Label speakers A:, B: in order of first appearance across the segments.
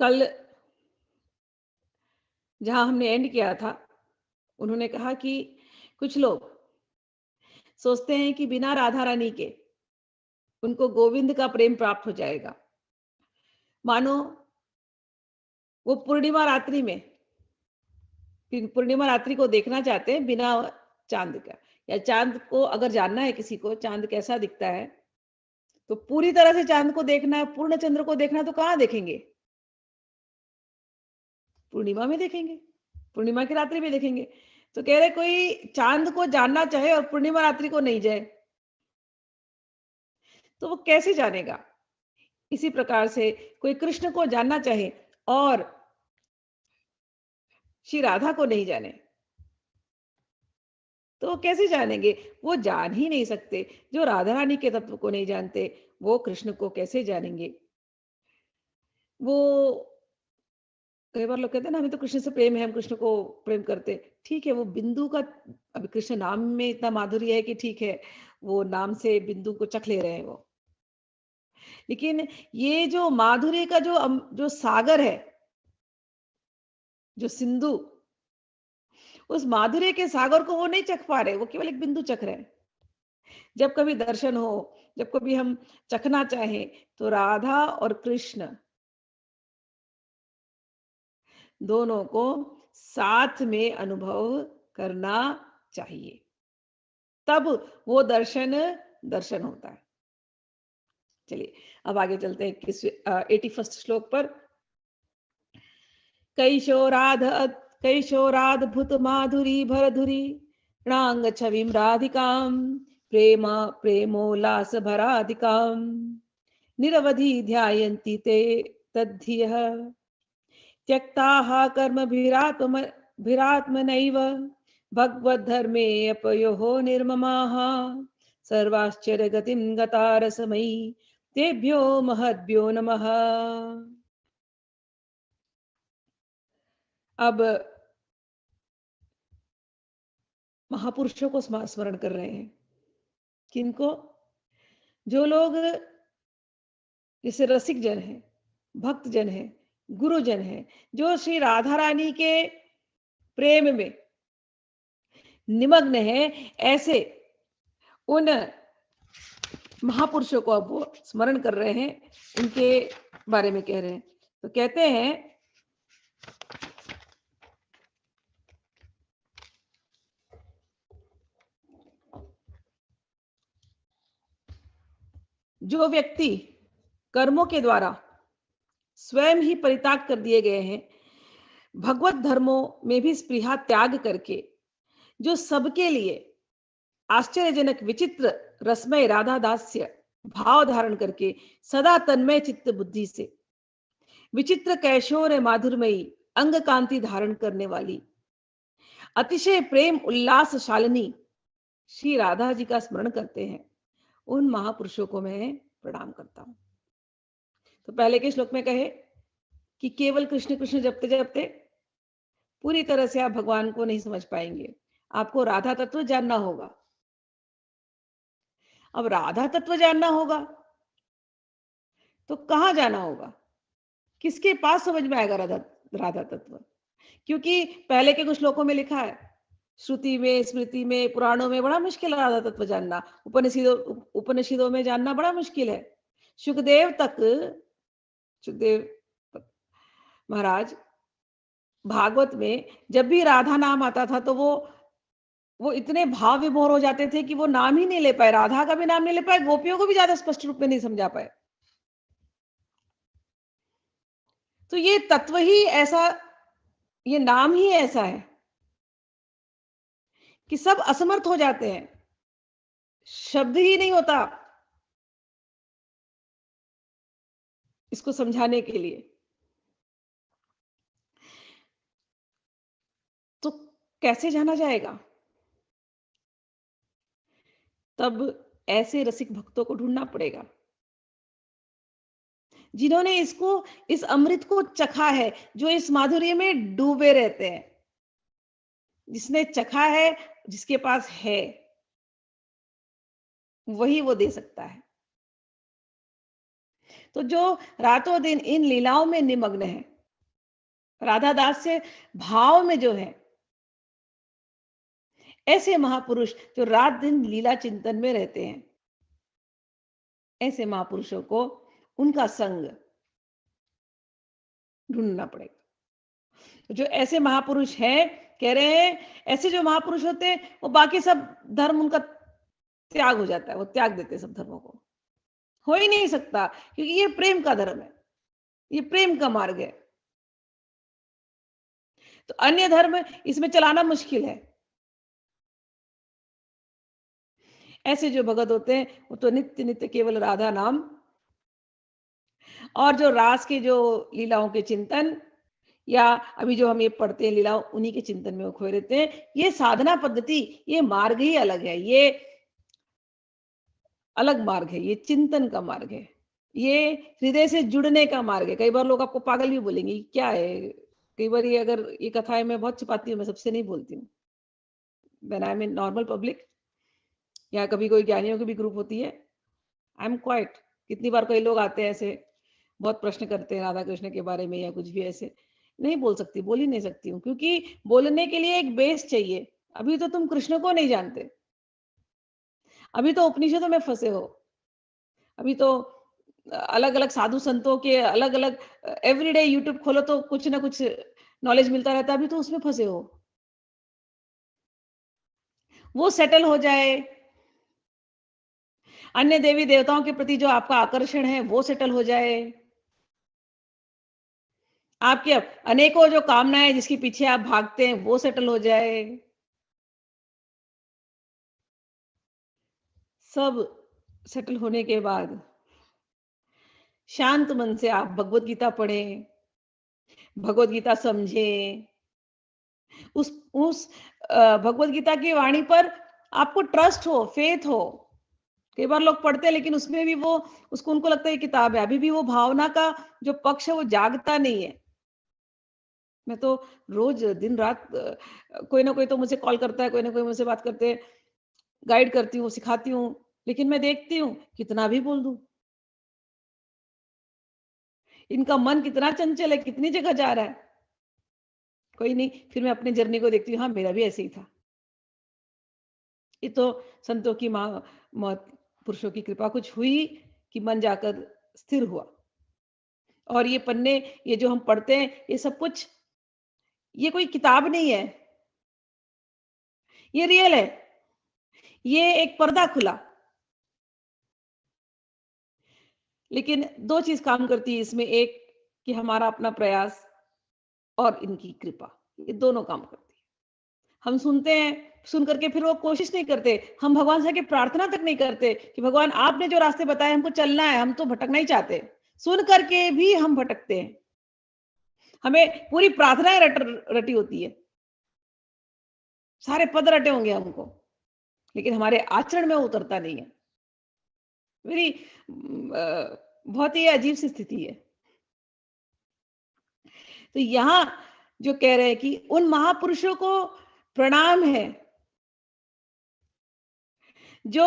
A: कल जहां हमने एंड किया था, उन्होंने कहा कि कुछ लोग सोचते हैं कि बिना राधा रानी के उनको गोविंद का प्रेम प्राप्त हो जाएगा। मानो वो पूर्णिमा रात्रि में पूर्णिमा रात्रि को देखना चाहते हैं बिना चांद का, या चांद को अगर जानना है किसी को चांद कैसा दिखता है, तो पूरी तरह से चांद को देखना है, पूर्ण चंद्र को देखना है, तो कहाँ देखेंगे? पूर्णिमा में देखेंगे, पूर्णिमा की रात्रि में देखेंगे। तो कह रहे कोई चांद को जानना चाहे और पूर्णिमा रात्रि को नहीं जाए, तो वो कैसे जानेगा? इसी प्रकार से कोई कृष्ण को जानना चाहे और श्री राधा को नहीं जाने, तो वो कैसे जानेंगे? वो जान ही नहीं सकते। जो राधा रानी के तत्व को नहीं जानते, वो कृष्ण को कैसे जानेंगे? वो कई बार लोग कहते हैं ना, हमें तो कृष्ण से प्रेम है, हम कृष्ण को प्रेम करते हैं। ठीक है, वो बिंदु का, अभी कृष्ण नाम में इतना माधुर्य है कि ठीक है, वो नाम से बिंदु को चख ले रहे हैं वो। लेकिन ये जो माधुर्य का जो सागर है, जो सिंधु, उस माधुर्य के सागर को वो नहीं चख पा रहे, वो केवल एक बिंदु चख रहे हैं। जब कभी दर्शन हो, जब कभी हम चखना चाहें, तो राधा और कृष्ण दोनों को साथ में अनुभव करना चाहिए, तब वो दर्शन दर्शन होता है। चलिए अब आगे चलते हैं 81 श्लोक पर। कैशोराध कैशोराद्भुत माधुरी भरधुरी णांग छविम राधिकाम प्रेम प्रेमोल्लास भराधिकाम निरवधि ध्यायन्ति ते तद्धियः त्यक्ताः कर्मभिरात्मनैव भगवद्धर्मे अपयोः निर्ममाः सर्वाश्चर्यगतिं गता रसमयी तेभ्यो महद्भ्यो नमः। अब महापुरुषों को स्मरण कर रहे हैं। किनको? जो लोग जैसे रसिक जन है, भक्त जन है, गुरुजन है, जो श्री राधा रानी के प्रेम में निमग्न है, ऐसे उन महापुरुषों को अब वो स्मरण कर रहे हैं, उनके बारे में कह रहे हैं। तो कहते हैं, जो व्यक्ति कर्मों के द्वारा स्वयं ही परित्याग कर दिए गए हैं, भगवत धर्मों में भी स्पृहा त्याग करके, जो सबके लिए आश्चर्यजनक विचित्र रसमय राधा दास्य भाव धारण करके सदा तन्मय चित्त बुद्धि से विचित्र कैशोर माधुरमयी अंग कांति धारण करने वाली अतिशय प्रेम उल्लास शालिनी श्री राधा जी का स्मरण करते हैं, उन महापुरुषों को मैं प्रणाम करता हूं। तो पहले के श्लोक में कहे कि केवल कृष्ण कृष्ण जपते जपते पूरी तरह से आप भगवान को नहीं समझ पाएंगे, आपको राधा तत्व जानना होगा। अब राधा तत्व जानना होगा तो कहां जाना होगा, किसके पास समझ में आएगा राधा तत्व? क्योंकि पहले के कुछ श्लोकों में लिखा है, श्रुति में, स्मृति में, पुराणों में बड़ा मुश्किल है राधा तत्व जानना, उपनिषदों में जानना बड़ा मुश्किल है। सुखदेव महाराज भागवत में जब भी राधा नाम आता था, तो वो इतने भाव विभोर हो जाते थे कि वो नाम ही नहीं ले पाए, राधा का भी नाम नहीं ले पाए, गोपियों को भी ज्यादा स्पष्ट रूप में नहीं समझा पाए। तो ये तत्व ही ऐसा, ये नाम ही ऐसा है कि सब असमर्थ हो जाते हैं, शब्द ही नहीं होता इसको समझाने के लिए। तो कैसे जाना जाएगा? तब ऐसे रसिक भक्तों को ढूंढना पड़ेगा जिन्होंने इस अमृत को चखा है, जो इस माधुर्य में डूबे रहते हैं। जिसने चखा है, जिसके पास है, वही वो दे सकता है। तो जो रातों दिन इन लीलाओं में निमग्न है, राधा दास से भाव में जो है, ऐसे महापुरुष जो रात दिन लीला चिंतन में रहते हैं, ऐसे महापुरुषों को उनका संग ढूंढना पड़ेगा। तो जो ऐसे महापुरुष हैं, कह रहे हैं, ऐसे जो महापुरुष होते हैं वो बाकी सब धर्म उनका त्याग हो जाता है, वो त्याग देते हैं सब धर्मों को। हो ही नहीं सकता, क्योंकि ये प्रेम का धर्म है, ये प्रेम का मार्ग है। तो अन्य धर्म इसमें चलाना मुश्किल है। ऐसे जो भगत होते हैं वो तो नित्य नित्य केवल राधा नाम और जो रास के जो लीलाओं के चिंतन, या अभी जो हम ये पढ़ते हैं लीलाओं, उन्हीं के चिंतन में वो खोए रहते हैं। ये साधना पद्धति, ये मार्ग ही अलग है, ये अलग मार्ग है, ये चिंतन का मार्ग है, ये हृदय से जुड़ने का मार्ग है। कई बार लोग आपको पागल भी बोलेंगे, क्या है? कई बार ये अगर ये कथाएं मैं बहुत छिपाती हूँ, मैं सबसे नहीं बोलती हूँ। When I am in normal public, या कभी कोई ज्ञानियों की भी ग्रुप होती है, आई एम क्वाइट। कितनी बार कई लोग आते हैं ऐसे, बहुत प्रश्न करते हैं राधा कृष्ण के बारे में या कुछ भी ऐसे, नहीं बोल सकती, बोल ही नहीं सकती हूँ, क्योंकि बोलने के लिए एक बेस चाहिए। अभी तो तुम कृष्ण को नहीं जानते, अभी तो उपनिषदों में फंसे हो, अभी तो अलग अलग साधु संतों के अलग अलग, एवरीडे यूट्यूब खोलो तो कुछ ना कुछ नॉलेज मिलता रहता है, अभी तो उसमें फंसे हो। वो सेटल हो जाए, अन्य देवी देवताओं के प्रति जो आपका आकर्षण है वो सेटल हो जाए, आपके अनेकों जो कामनाएं जिसके पीछे आप भागते हैं वो सेटल हो जाए, सब सेटल होने के बाद शांत मन से आप भगवत गीता पढ़ें, भगवत गीता समझें, उस भगवत गीता की वाणी पर आपको ट्रस्ट हो, फेथ हो। कई बार लोग पढ़ते हैं लेकिन उसमें भी वो, उसको उनको लगता है किताब है, अभी भी वो भावना का जो पक्ष है वो जागता नहीं है। मैं तो रोज दिन रात कोई ना कोई तो मुझे कॉल करता है, कोई ना कोई मुझसे बात करते हैं, गाइड करती हूँ, सिखाती हूँ, लेकिन मैं देखती हूँ कितना भी बोल दूं, इनका मन कितना चंचल है, कितनी जगह जा रहा है। कोई नहीं, फिर मैं अपने जर्नी को देखती हूँ, हाँ मेरा भी ऐसे ही था। ये तो संतों की पुरुषों की कृपा कुछ हुई कि मन जाकर स्थिर हुआ। और ये पन्ने, ये जो हम पढ़ते हैं, ये सब कुछ, ये कोई किताब नहीं है, ये रियल है। ये एक पर्दा खुला, लेकिन दो चीज काम करती है इसमें, एक कि हमारा अपना प्रयास और इनकी कृपा, ये दोनों काम करती है। हम सुनते हैं, सुन करके फिर वो कोशिश नहीं करते, हम भगवान से के प्रार्थना तक नहीं करते कि भगवान आपने जो रास्ते बताए हमको चलना है, हम तो भटकना ही चाहते। सुन करके भी हम भटकते हैं, हमें पूरी प्रार्थनाएं रटी होती है, सारे पद रटे होंगे हमको, लेकिन हमारे आचरण में उतरता नहीं है। मेरी बहुत ही अजीब सी स्थिति है। तो यहां जो कह रहे हैं कि उन महापुरुषों को प्रणाम है जो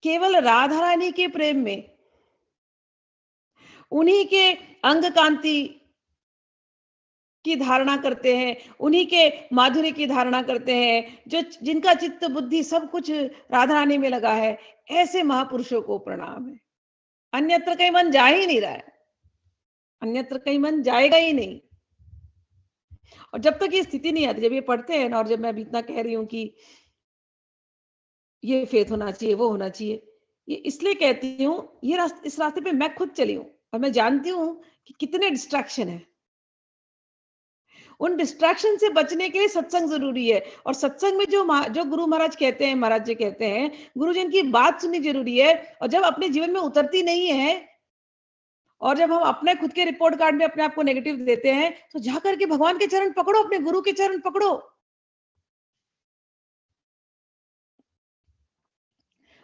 A: केवल राधा रानी के प्रेम में, उन्हीं के अंग कांति की धारणा करते हैं, उन्हीं के माधुर्य की धारणा करते हैं, जो जिनका चित्त बुद्धि सब कुछ राधा रानी में लगा है, ऐसे महापुरुषों को प्रणाम है। अन्यत्र कहीं मन जा ही नहीं रहा है, अन्यत्र कहीं मन जाएगा ही नहीं। और जब तक ये स्थिति नहीं आती, जब ये पढ़ते हैं ना, और जब मैं अभी इतना कह रही हूं कि ये फेथ होना चाहिए, वो होना चाहिए, ये इसलिए कहती हूँ, ये इस रास्ते पे मैं खुद चली हूँ और मैं जानती हूँ कि कितने डिस्ट्रैक्शन है। उन डिस्ट्रैक्शन से बचने के लिए सत्संग जरूरी है, और सत्संग में जो गुरु महाराज कहते हैं, महाराज जी कहते हैं, गुरुजन की बात सुननी जरूरी है। और जब अपने जीवन में उतरती नहीं है, और जब हम अपने खुद के रिपोर्ट कार्ड में अपने आप को नेगेटिव देते हैं, तो जाकर के भगवान के चरण पकड़ो, अपने गुरु के चरण पकड़ो,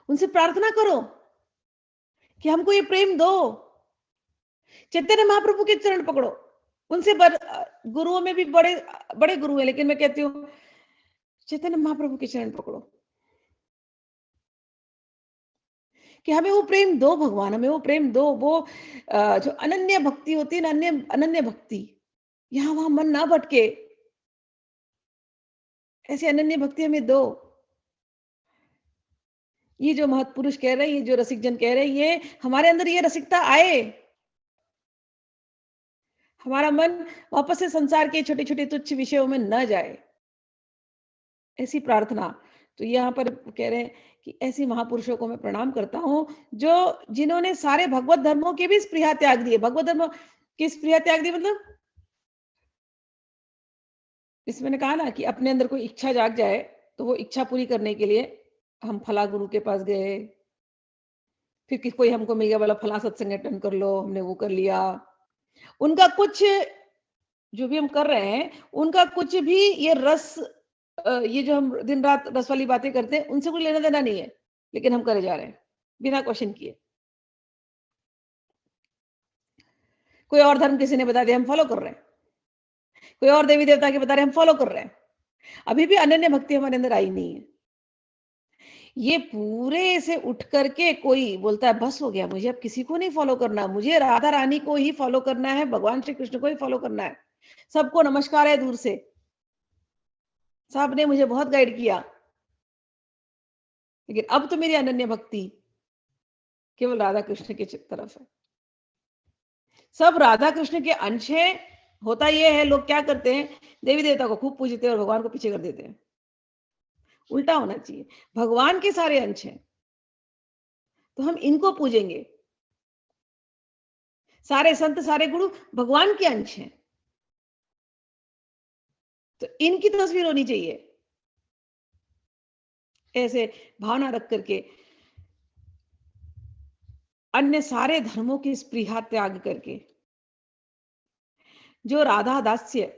A: उनसे प्रार्थना करो कि हमको ये प्रेम दो। चैतन्य महाप्रभु के चरण पकड़ो, उनसे गुरुओं में भी बड़े बड़े गुरु हैं, लेकिन मैं कहती हूँ चैतन्य महाप्रभु के चरण पकड़ो कि हमें वो प्रेम दो, भगवान हमें वो प्रेम दो, वो जो अनन्य भक्ति होती है ना, अनन्य भक्ति, यहां वहां मन ना भटके, ऐसी अनन्य भक्ति हमें दो। ये जो महत्पुरुष कह रहे हैं, ये जो रसिक जन कह रहे हैं, ये हमारे अंदर ये रसिकता आए, हमारा मन वापस से संसार के छोटे छोटे तुच्छ विषयों में न जाए, ऐसी प्रार्थना। तो यहाँ पर कह रहे हैं कि ऐसी महापुरुषों को मैं प्रणाम करता हूं, जो जिन्होंने सारे भगवत धर्मों के भी स्पृहा त्याग दिए। भगवत धर्म की स्पृहा त्याग दी मतलब, इसमें मैंने कहा ना कि अपने अंदर कोई इच्छा जाग जाए, तो वो इच्छा पूरी करने के लिए हम फला गुरु के पास गए, फिर कोई हमको मिल गया, बोला फला सत्संग अटेंड कर लो, हमने वो कर लिया। उनका कुछ जो भी हम कर रहे हैं, उनका कुछ भी ये रस, ये जो हम दिन रात रस वाली बातें करते हैं, उनसे कुछ लेना देना नहीं है, लेकिन हम करे जा रहे हैं बिना क्वेश्चन किए। कोई और धर्म किसी ने बता दिया, हम फॉलो कर रहे हैं। कोई और देवी देवता के बता रहे हैं, हम फॉलो कर रहे हैं। अभी भी अनन्य भक्ति हमारे अंदर आई नहीं है। ये पूरे से उठ करके कोई बोलता है बस हो गया, मुझे अब किसी को नहीं फॉलो करना, मुझे राधा रानी को ही फॉलो करना है, भगवान श्री कृष्ण को ही फॉलो करना है, सबको नमस्कार है दूर से, साहब ने मुझे बहुत गाइड किया, लेकिन अब तो मेरी अनन्य भक्ति केवल राधा कृष्ण की तरफ है। सब राधा कृष्ण के अंश हैं। होता यह है, लोग क्या करते हैं, देवी देवता को खूब पूजते हैं और भगवान को पीछे कर देते हैं। उल्टा होना चाहिए, भगवान के सारे अंश हैं, तो हम इनको पूजेंगे। सारे संत सारे गुरु भगवान के अंश हैं, तो इनकी तस्वीर होनी चाहिए। ऐसे भावना रख करके अन्य सारे धर्मों की स्पृहा त्याग करके जो राधा दास्य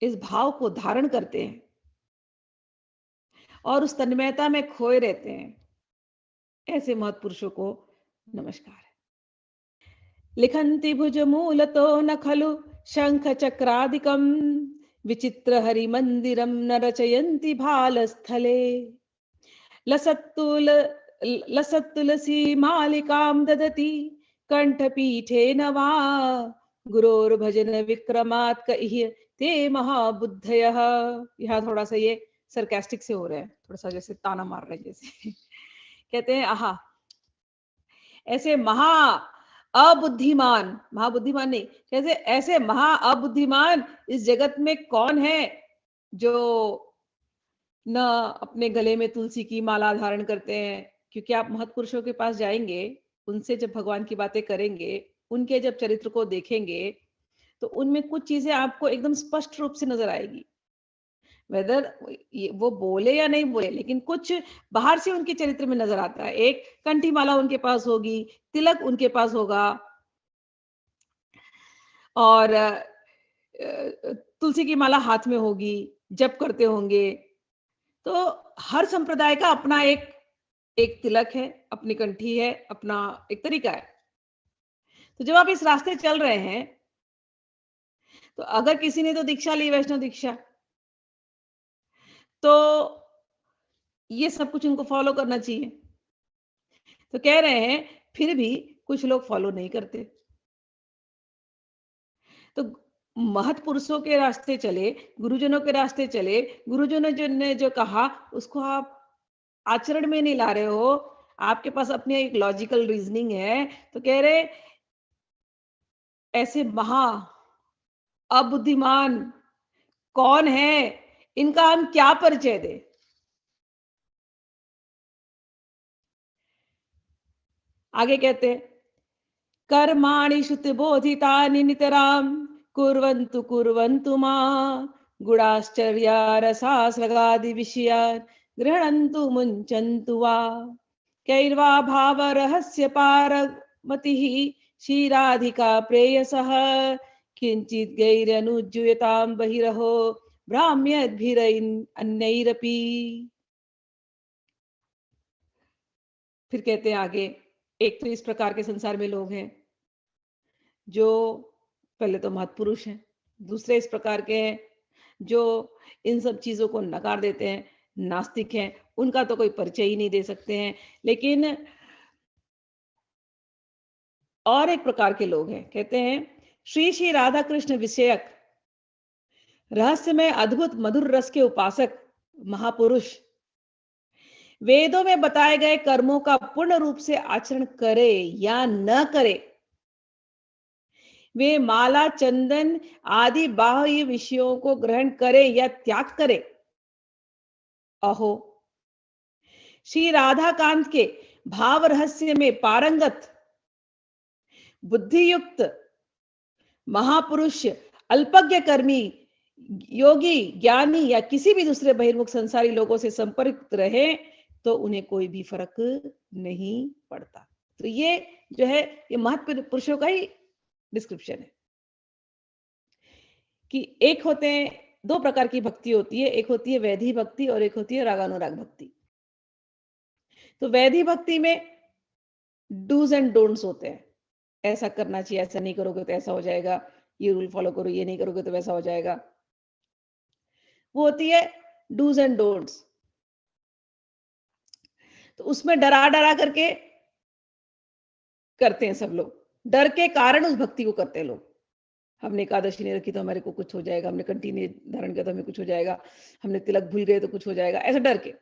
A: इस भाव को धारण करते हैं और उस तन्मयता में खोए रहते हैं, ऐसे महत्पुरुषों को नमस्कार है। लिखन्ति भुज मूलतो न खलु शंख चक्रादिकम विचित्र हरि मंदिरम न रचयन्ति भालस्थले लसत्तुल लसत्तुलसी मालिकां ददति कंठपीठे न वा गुरोर्भजन विक्रमात् कहिय ते महाबुद्धयः। यहाँ थोड़ा सा ये सरकास्टिक से हो रहा है, थोड़ा सा जैसे ताना मार रहे जैसे कहते हैं आहा, ऐसे अबुद्धिमान, महाबुद्धिमान नहीं, कैसे ऐसे महा अबुद्धिमान इस जगत में कौन है जो न अपने गले में तुलसी की माला धारण करते हैं। क्योंकि आप महत्पुरुषों के पास जाएंगे, उनसे जब भगवान की बातें करेंगे, उनके जब चरित्र को देखेंगे, तो उनमें कुछ चीजें आपको एकदम स्पष्ट रूप से नजर आएगी। वेदर वो बोले या नहीं बोले, लेकिन कुछ बाहर से उनके चरित्र में नजर आता है। एक कंठी माला उनके पास होगी, तिलक उनके पास होगा, और तुलसी की माला हाथ में होगी, जप करते होंगे। तो हर संप्रदाय का अपना एक एक तिलक है, अपनी कंठी है, अपना एक तरीका है। तो जब आप इस रास्ते चल रहे हैं, तो अगर किसी ने तो दीक्षा ली, वैष्णव दीक्षा, तो ये सब कुछ उनको फॉलो करना चाहिए। तो कह रहे हैं फिर भी कुछ लोग फॉलो नहीं करते। तो महत्पुरुषों के रास्ते चले, गुरुजनों के रास्ते चले, गुरुजनों ने जो कहा उसको आप आचरण में नहीं ला रहे हो, आपके पास अपनी एक लॉजिकल रीजनिंग है, तो कह रहे ऐसे महा अबुद्धिमान कौन है, इनका हम क्या परिचय दें। आगे कहते हैं कर्माणि श्रुति बोधितानि नितराम कुर्वन्तु कुर्वन्तु मा गुणाश्चर्या रसास्रगादि विषयान् गृह्णन्तु मुञ्चन्तु वा कैर्वा भाव रहस्य पारमतिः क्षीराधिका प्रेयसः किंचित गैरनुज्जूयतां बहिरहो भ्राम्यद्भिरन्यैरपि। फिर कहते हैं आगे, एक तो इस प्रकार के संसार में लोग हैं जो पहले तो महत्पुरुष हैं, दूसरे इस प्रकार के हैं जो इन सब चीजों को नकार देते हैं, नास्तिक हैं, उनका तो कोई परिचय ही नहीं दे सकते हैं। लेकिन और एक प्रकार के लोग हैं, कहते हैं श्री श्री राधा कृष्ण विषयक रहस्यमय अद्भुत मधुर रस के उपासक महापुरुष वेदों में बताए गए कर्मों का पूर्ण रूप से आचरण करे या न करे, वे माला चंदन आदि बाह्य विषयों को ग्रहण करे या त्याग करे, अहो श्री राधा कांत के भाव रहस्य में पारंगत बुद्धियुक्त महापुरुष अल्पज्ञ कर्मी योगी ज्ञानी या किसी भी दूसरे बहिर्मुख संसारी लोगों से संपर्क रहे तो उन्हें कोई भी फर्क नहीं पड़ता। तो ये जो है ये महत्व पुरुषों का ही डिस्क्रिप्शन है कि एक होते हैं, दो प्रकार की भक्ति होती है, एक होती है वैधि भक्ति और एक होती है रागानुराग भक्ति। तो वैधि भक्ति में डूज एंड डोंट्स होते हैं, ऐसा करना चाहिए, ऐसा नहीं करोगे तो ऐसा हो जाएगा, ये रूल फॉलो करो, ये नहीं करोगे तो वैसा हो जाएगा। वो होती है डूज एंड डोंट्स। तो उसमें डरा डरा करके करते हैं सब लोग, डर के कारण उस भक्ति को करते हैं लोग। हमने एकादशी नहीं रखी तो हमारे को कुछ हो जाएगा, हमने कंठी नहीं धारण किया तो हमें कुछ हो जाएगा, हमने तिलक भूल गए तो कुछ हो जाएगा, ऐसा डर के।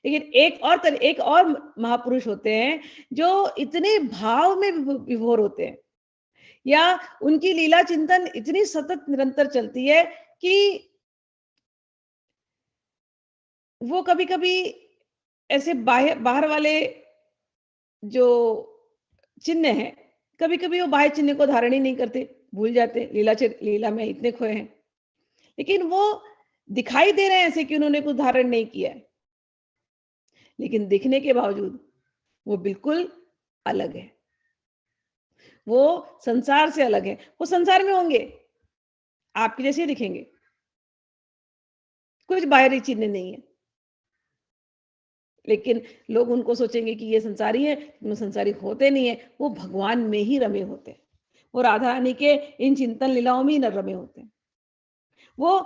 A: लेकिन एक और महापुरुष होते हैं जो इतने भाव में विभोर होते हैं या उनकी लीला चिंतन इतनी सतत निरंतर चलती है कि वो कभी कभी ऐसे बाहर वाले जो चिन्ह हैं, कभी कभी वो बाह्य चिन्ह को धारण ही नहीं करते, भूल जाते, लीला में इतने खोए हैं, लेकिन वो दिखाई दे रहे हैं ऐसे कि उन्होंने कुछ धारण नहीं किया है, लेकिन दिखने के बावजूद वो बिल्कुल अलग है, वो संसार से अलग है। वो संसार में होंगे, आपके जैसे दिखेंगे, कुछ बाहरी चिन्ह नहीं है, लेकिन लोग उनको सोचेंगे कि ये संसारी है, वो संसारी होते नहीं है, वो भगवान में ही रमे होते हैं, वो राधा रानी के इन चिंतन लीलाओं में ही न रमे होते हैं। वो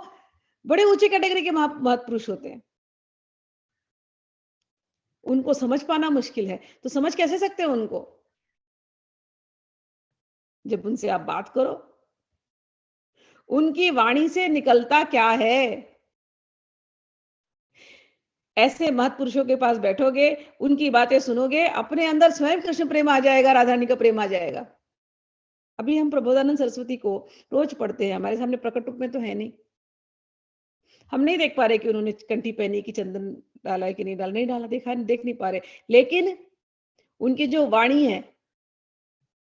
A: बड़े ऊंचे कैटेगरी के महापुरुष होते हैं, उनको समझ पाना मुश्किल है। तो समझ कैसे सकते हैं उनको? जब उनसे आप बात करो, उनकी वाणी से निकलता क्या है। ऐसे महत्पुरुषों के पास बैठोगे, उनकी बातें सुनोगे, अपने अंदर स्वयं कृष्ण प्रेम आ जाएगा, राधा रानी का प्रेम आ जाएगा। अभी हम प्रबोधानंद सरस्वती को रोज पढ़ते हैं, हमारे सामने प्रकट रूप में तो है नहीं, हम नहीं देख पा रहे कि उन्होंने कंठी पहनी कि चंदन डाला है कि नहीं डाला, नहीं डाला, देखा देख नहीं पा रहे, लेकिन उनकी जो वाणी है,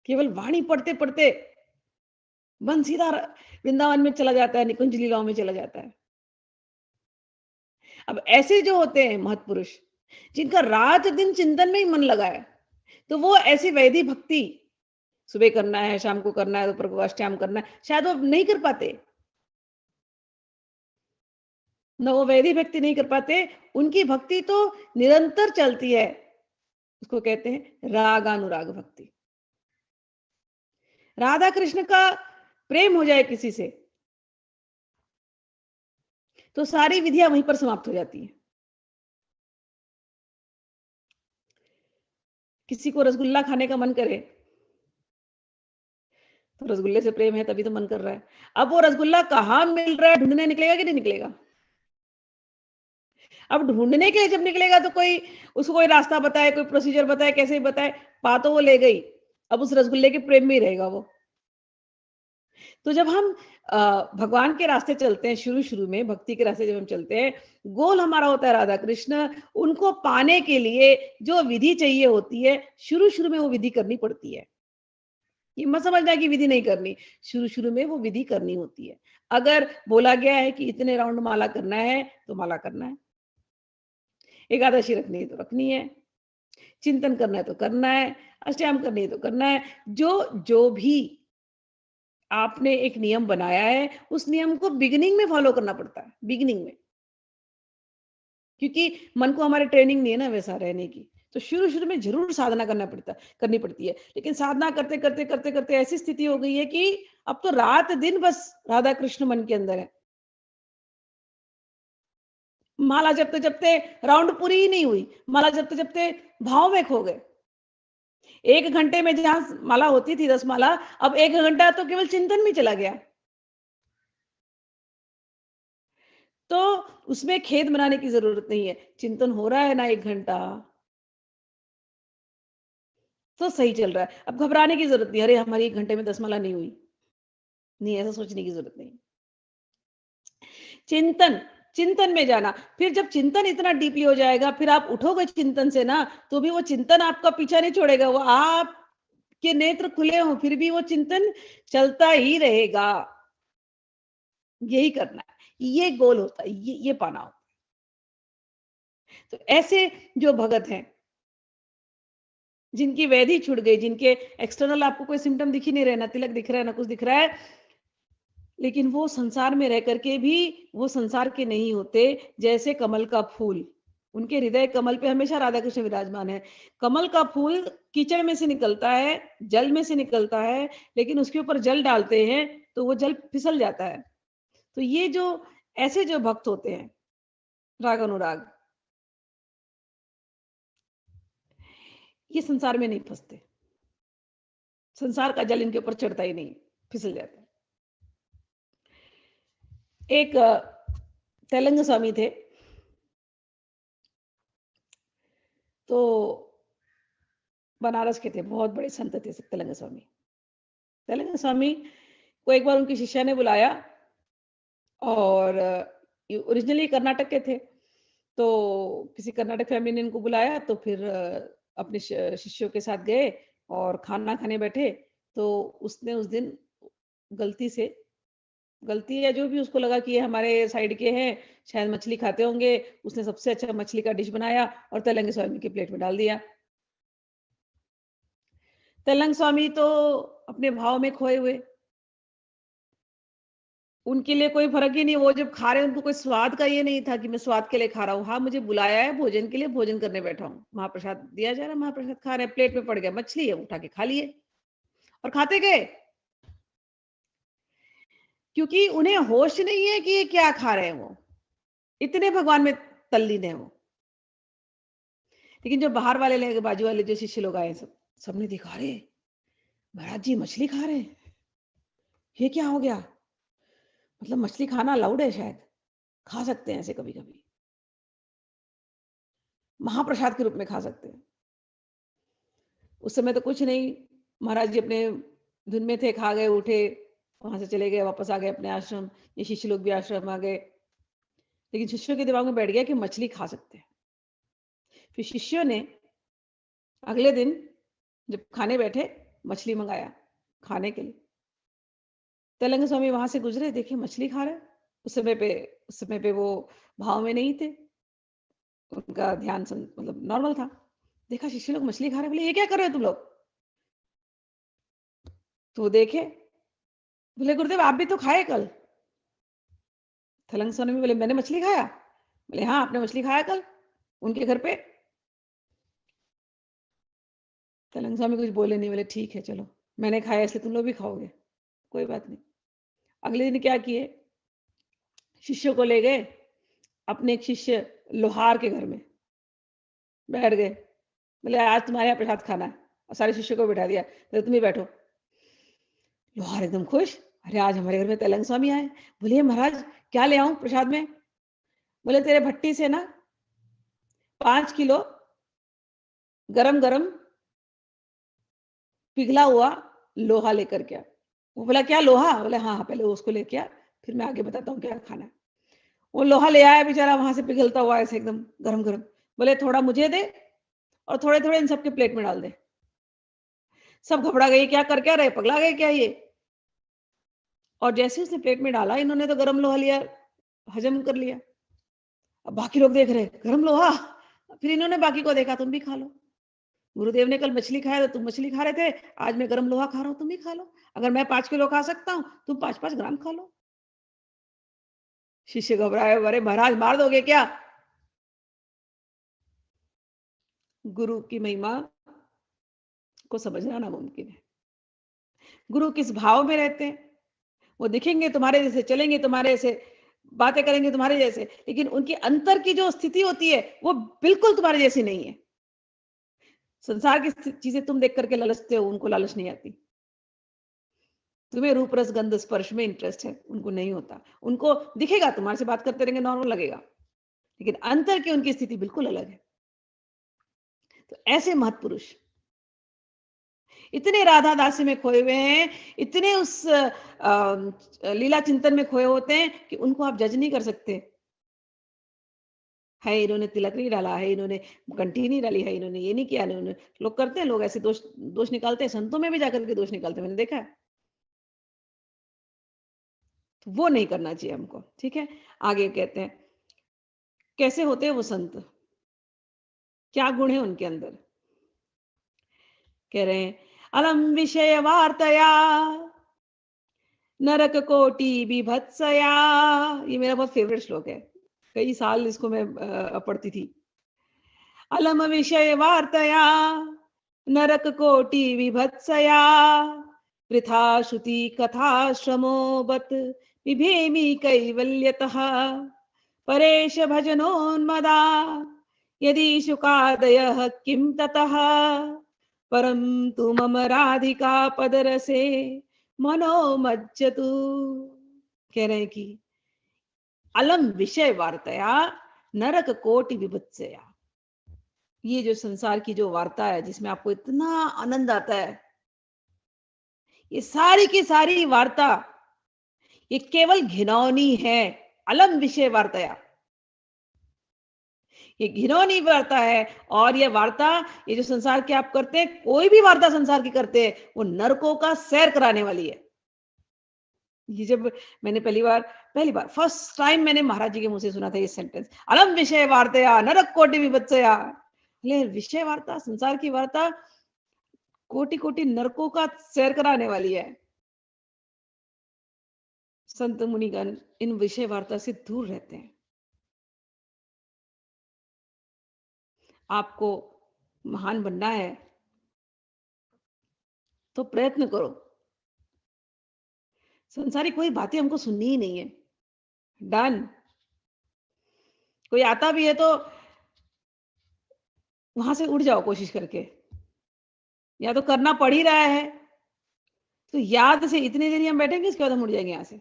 A: केवल वाणी पढ़ते पढ़ते मन सीधा वृंदावन में चला जाता है, निकुंज लीलाओं में चला जाता है। अब ऐसे जो होते हैं महत्पुरुष, जिनका रात दिन चिंतन में ही मन लगा है, तो वो ऐसी वैधि भक्ति सुबह करना है, शाम को करना है, दोपहर को अष्टयाम करना है, शायद वो नहीं कर पाते, न वो वैधि भक्ति नहीं कर पाते, उनकी भक्ति तो निरंतर चलती है, उसको कहते हैं रागानुराग भक्ति। राधा कृष्ण का प्रेम हो जाए किसी से तो सारी विधियां वहीं पर समाप्त हो जाती हैं। किसी को रसगुल्ला खाने का मन करे तो रसगुल्ले से प्रेम है तभी तो मन कर रहा है। अब वो रसगुल्ला कहाँ मिल रहा है, ढूंढने निकलेगा कि नहीं निकलेगा? अब ढूंढने के लिए जब निकलेगा तो कोई उसको कोई रास्ता बताए, कोई प्रोसीजर बताए, कैसे भी बताए, पा तो वो ले गई, अब उस रसगुल्ले के प्रेम में ही रहेगा वो। तो जब हम भगवान के रास्ते चलते हैं, शुरू शुरू में भक्ति के रास्ते जब हम चलते हैं, गोल हमारा होता है राधा कृष्ण, उनको पाने के लिए जो विधि चाहिए होती है, शुरू शुरू में वो विधि करनी पड़ती है। ये मत समझना कि विधि नहीं करनी, शुरू शुरू में वो विधि करनी होती है। अगर बोला गया है कि इतने राउंड माला करना है तो माला करना है, एकादशी रखनी है तो रखनी है, चिंतन करना है तो करना है, अष्टयाम करनी है तो करना है। जो जो भी आपने एक नियम बनाया है, उस नियम को बिगिनिंग में फॉलो करना पड़ता है, बिगिनिंग में, क्योंकि मन को हमारे ट्रेनिंग नहीं है ना वैसा रहने की। तो शुरू शुरू में जरूर साधना करनी पड़ती है, लेकिन साधना करते करते करते करते ऐसी स्थिति हो गई है कि अब तो रात दिन बस राधा कृष्ण मन के अंदर है। माला जपते जपते राउंड पूरी ही नहीं हुई, माला जपते जपते भाव में खो गए। 1 घंटे में जहां माला होती थी 10 माला, अब 1 घंटा तो केवल चिंतन में चला गया। तो उसमें खेद मनाने की जरूरत नहीं है। चिंतन हो रहा है ना 1 घंटा, तो सही चल रहा है। अब घबराने की जरूरत नहीं, अरे हमारी 1 घंटे में 10 माला नहीं हुई। नहीं, ऐसा सोचने की जरूरत नहीं। चिंतन, चिंतन में जाना, फिर जब चिंतन इतना डीपली हो जाएगा, फिर आप उठोगे चिंतन से ना, तो भी वो चिंतन आपका पीछा नहीं छोड़ेगा। वो आपके नेत्र खुले हों, फिर भी वो चिंतन चलता ही रहेगा। यही करना है, ये गोल होता है, ये पाना होता है। तो ऐसे जो भगत हैं, जिनकी व्याधि छूट गई, जिनके एक्सटर्नल आपको कोई सिम्टम दिख ही नहीं रहे, ना तिलक दिख रहा है, ना कुछ दिख रहा है, लेकिन वो संसार में रह करके भी वो संसार के नहीं होते, जैसे कमल का फूल। उनके हृदय कमल पे हमेशा राधा कृष्ण विराजमान है। कमल का फूल कीचड़ में से निकलता है, जल में से निकलता है, लेकिन उसके ऊपर जल डालते हैं तो वो जल फिसल जाता है। तो ये जो ऐसे जो भक्त होते हैं, राग अनुराग, ये संसार में नहीं फंसते। संसार का जल इनके ऊपर चढ़ता ही नहीं, फिसल जाता है। एक तेलंग स्वामी थे, तो बनारस के थे, बहुत बड़े संत थे तेलंग स्वामी। तेलंग स्वामी को एक बार उनकी शिष्या ने बुलाया, और ओरिजिनली कर्नाटक के थे, तो किसी कर्नाटक फैमिली ने इनको बुलाया, तो फिर अपने शिष्यों के साथ गए और खाना खाने बैठे। तो उसने उस दिन गलती से, गलती या जो भी उसको लगा कि ये हमारे साइड के हैं, शायद मछली खाते होंगे, उसने सबसे अच्छा मछली का डिश बनाया और तेलंग स्वामी की प्लेट में डाल दिया। तेलंग स्वामी तो अपने भाव में खोए हुए, उनके लिए कोई फर्क ही नहीं। वो जब खा रहे हैं, उनको कोई स्वाद का ये नहीं था कि मैं स्वाद के लिए खा रहा हूँ। हाँ, मुझे बुलाया है भोजन के लिए, भोजन करने बैठा हूँ, महाप्रसाद दिया जा रहा है, महाप्रसाद खा रहे हैं, प्लेट में पड़ गया, मछली है, उठा के खा लिए और खाते गए, क्योंकि उन्हें होश नहीं है कि ये क्या खा रहे हैं। वो इतने भगवान में तल्लीन है वो। लेकिन जो बाहर वाले लोग, बाजू वाले जो शिष्य लोग आए, सबने देखा, अरे महाराज जी मछली खा रहे हैं, ये क्या हो गया? मतलब मछली खाना अलाउड है, शायद खा सकते हैं ऐसे कभी कभी, महाप्रसाद के रूप में खा सकते हैं। उस समय तो कुछ नहीं, महाराज जी अपने धुन में थे, खा गए, उठे, वहां से चले गए, वापस आ गए अपने आश्रम। ये शिष्य लोग भी आश्रम आ गए। लेकिन शिष्यों के दिमाग में बैठ गया कि मछली खा सकते हैं। फिर शिष्यों ने अगले दिन जब खाने बैठे, मछली मंगाया खाने के लिए। तेलंग स्वामी वहां से गुजरे, देखे मछली खा रहे। उस समय पे वो भाव में नहीं थे, उनका ध्यान मतलब नॉर्मल था। देखा शिष्य लोग मछली खा रहे, बोले ये क्या कर रहे हो तुम लोग? तो वो देखे, बोले गुरुदेव आप भी तो खाए कल। तेलंग स्वामी बोले मैंने मछली खाया? बोले हाँ, आपने मछली खाया कल उनके घर पे। तेलंग स्वामी कुछ बोले नहीं, बोले ठीक है चलो, मैंने खाया इसलिए तुम लोग भी खाओगे, कोई बात नहीं। अगले दिन क्या किए, शिष्यों को ले गए अपने एक शिष्य लोहार के घर में, बैठ गए। बोले आज तुम्हारे यहाँ प्रसाद खाना है, और सारे शिष्यों को बैठा दिया, तो तुम ही बैठो। लोहार एकदम खुश, अरे आज हमारे घर में तेलंग स्वामी आए। बोलिए महाराज क्या ले आऊं प्रसाद में? बोले तेरे भट्टी से ना 5 किलो गरम गरम पिघला हुआ लोहा लेकर के आ। वो बोला क्या लोहा? बोले हाँ हाँ, पहले उसको लेके आ, फिर मैं आगे बताता हूँ क्या खाना है। वो लोहा ले आया बेचारा, वहां से पिघलता हुआ ऐसे एकदम गरम गरम। बोले थोड़ा मुझे दे और थोड़े थोड़े इन सबके प्लेट में डाल दे। सब घबरा गए, क्या कर क्या रहे, पगला गए क्या ये? और जैसे उसने प्लेट में डाला, इन्होंने तो गरम लोहा लिया, हजम कर लिया। अब बाकी लोग देख रहे, गरम लोहा। फिर इन्होंने बाकी को देखा, तुम भी खा लो, गुरुदेव ने कल मछली खाया तो तुम मछली खा रहे थे, आज मैं गरम लोहा खा रहा हूं, तुम भी खा लो। अगर मैं 5 किलो खा सकता हूँ, तुम 5-5 ग्राम खा लो। शिष्य घबराए, अरे महाराज मार दोगे क्या? गुरु की महिमा को समझना नामुमकिन है। गुरु किस भाव में रहते हैं, वो दिखेंगे तुम्हारे जैसे, चलेंगे तुम्हारे जैसे, बातें करेंगे तुम्हारे जैसे, लेकिन उनकी अंतर की जो स्थिति होती है वो बिल्कुल तुम्हारे जैसी नहीं है। संसार की चीजें तुम देख करके ललचते हो, उनको लालच नहीं आती। तुम्हें रूप रस गंध स्पर्श में इंटरेस्ट है, उनको नहीं होता। उनको दिखेगा, तुम्हारे से बात करते रहेंगे, नॉर्मल लगेगा, लेकिन अंतर की उनकी स्थिति बिल्कुल अलग है। तो ऐसे महत्पुरुष इतने राधा दासी में खोए हुए हैं, इतने उस लीला चिंतन में खोए होते हैं कि उनको आप जज नहीं कर सकते। है इन्होंने तिलक नहीं डाला, है इन्होंने कंठी नहीं डाली, है इन्होंने ये नहीं किया, इन्होंने, लोग करते हैं, लोग ऐसे दोष दोष निकालते हैं, संतों में भी जाकर के दोष निकालते हैं, मैंने देखा है। तो वो नहीं करना चाहिए हमको, ठीक है। आगे कहते हैं कैसे होते हैं वो संत, क्या गुण है उनके अंदर। कह रहे हैं अलम विषय वार्तया नरक कोटि विभत्सया। ये मेरा बहुत फेवरेट श्लोक है, कई साल इसको मैं पढ़ती थी। अलम विषय वार्तया नरक कोटि विभत्सया वृथा श्रुति कथा श्रमो बत विभेमि कैवल्यतः परेश भजनोन्मदा यदि शुकादयः किं ततः परम तु मम राधिका पदरसे मनोमज्जतु। कह रहे हैं कि अलम विषय वार्तया नरक कोटि विभत्सया, ये जो संसार की जो वार्ता है जिसमें आपको इतना आनंद आता है, ये सारी की सारी वार्ता ये केवल घिनौनी है। अलम विषय वार्तया, ये घिनौनी वार्ता है। और ये वार्ता, ये जो संसार की आप करते हैं, कोई भी वार्ता संसार की करते हैं, वो नरकों का सैर कराने वाली है। ये जब मैंने पहली बार फर्स्ट टाइम मैंने महाराज जी के मुंह से सुना था ये सेंटेंस, अलम विषय वार्तया नरक कोटि विभत्सया। विषय वार्ता, संसार की वार्ता कोटि कोटि नरकों का सैर कराने वाली है। संत मुनिगण इन विषय वार्ता से दूर रहते हैं। आपको महान बनना है तो प्रयत्न करो, संसारी कोई बातें हमको सुननी ही नहीं है, डन। कोई आता भी है तो वहां से उड़ जाओ कोशिश करके, या तो करना पड़ ही रहा है तो याद से इतनी देर हम बैठेंगे, इसके बाद हम उड़ जाएंगे यहाँ से।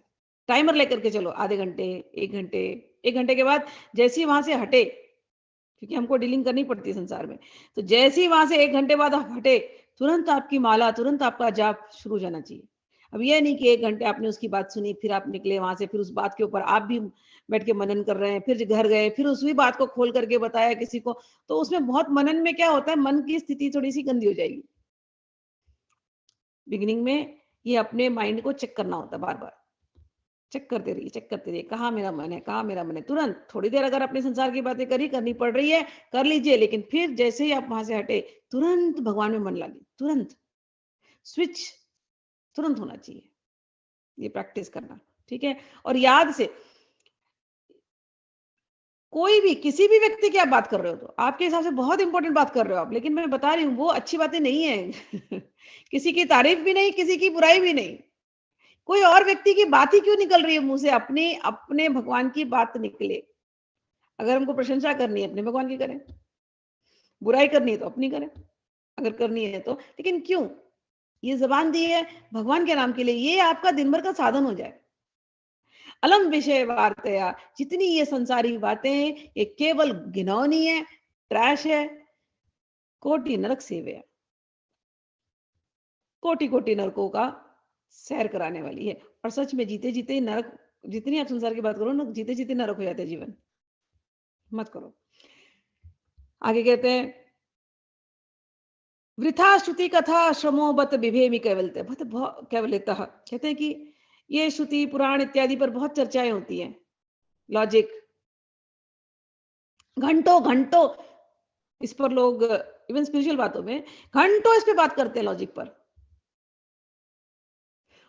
A: टाइमर लेकर के चलो, आधे घंटे, 1 घंटे, 1 घंटे के बाद जैसे ही वहां से हटे, क्योंकि हमको डीलिंग करनी पड़ती है संसार में, तो जैसे ही वहां से 1 घंटे बाद आप हटे, तुरंत आपकी माला, तुरंत आपका जाप शुरू हो जाना चाहिए। अब यह नहीं कि 1 घंटे आपने उसकी बात सुनी, फिर आप निकले वहां से, फिर उस बात के ऊपर आप भी बैठ के मनन कर रहे हैं, फिर घर गए, फिर उसी बात को खोल करके बताया किसी को, तो उसमें बहुत मनन में क्या होता है, मन की स्थिति थोड़ी सी गंदी हो जाएगी। बिगिनिंग में ये अपने माइंड को चेक करना होता है, बार बार चेक करते रहिए, कहाँ मेरा मन है, कहाँ मेरा मन है। तुरंत थोड़ी देर अगर अपने संसार की बातें करनी पड़ रही है, कर लीजिए, लेकिन फिर जैसे ही आप वहां से हटे, तुरंत भगवान में मन लाइए, तुरंत स्विच तुरंत होना चाहिए। ये प्रैक्टिस करना, ठीक है। और याद से कोई भी किसी भी व्यक्ति की आप बात कर रहे हो, तो आपके हिसाब से बहुत इंपॉर्टेंट बात कर रहे हो आप, लेकिन मैं बता रही हूँ वो अच्छी बातें नहीं है किसी की तारीफ भी नहीं, किसी की बुराई भी नहीं, कोई और व्यक्ति की बात ही क्यों निकल रही है मुंह से, अपने अपने भगवान की बात निकले। अगर हमको प्रशंसा करनी है अपने भगवान की करें, बुराई करनी है तो अपनी करें, अगर करनी है तो। लेकिन क्यों, ये जबान दी है भगवान के नाम के लिए, ये आपका दिन भर का साधन हो जाए। अलम विषय वार्तया, जितनी ये संसारी बातें ये केवल घिनौनी है, ट्रैश है, कोटि नरक सेवे, कोटि कोटि नरकों का सैर कराने वाली है। और सच में जीते जीते नरक, जितनी आप संसार की बात करो ना, जीते जीते नरक हो जाते हैं जीवन, मत करो। आगे कहते हैं वृथा श्रुति कथा श्रमो बत विभेमि कैवल्यतः। कहते हैं कि ये श्रुति पुराण इत्यादि पर बहुत चर्चाएं होती हैं, लॉजिक, घंटों घंटों इस पर लोग, इवन स्पिरिचुअल बातों में घंटों इस पे बात करते हैं, लॉजिक पर।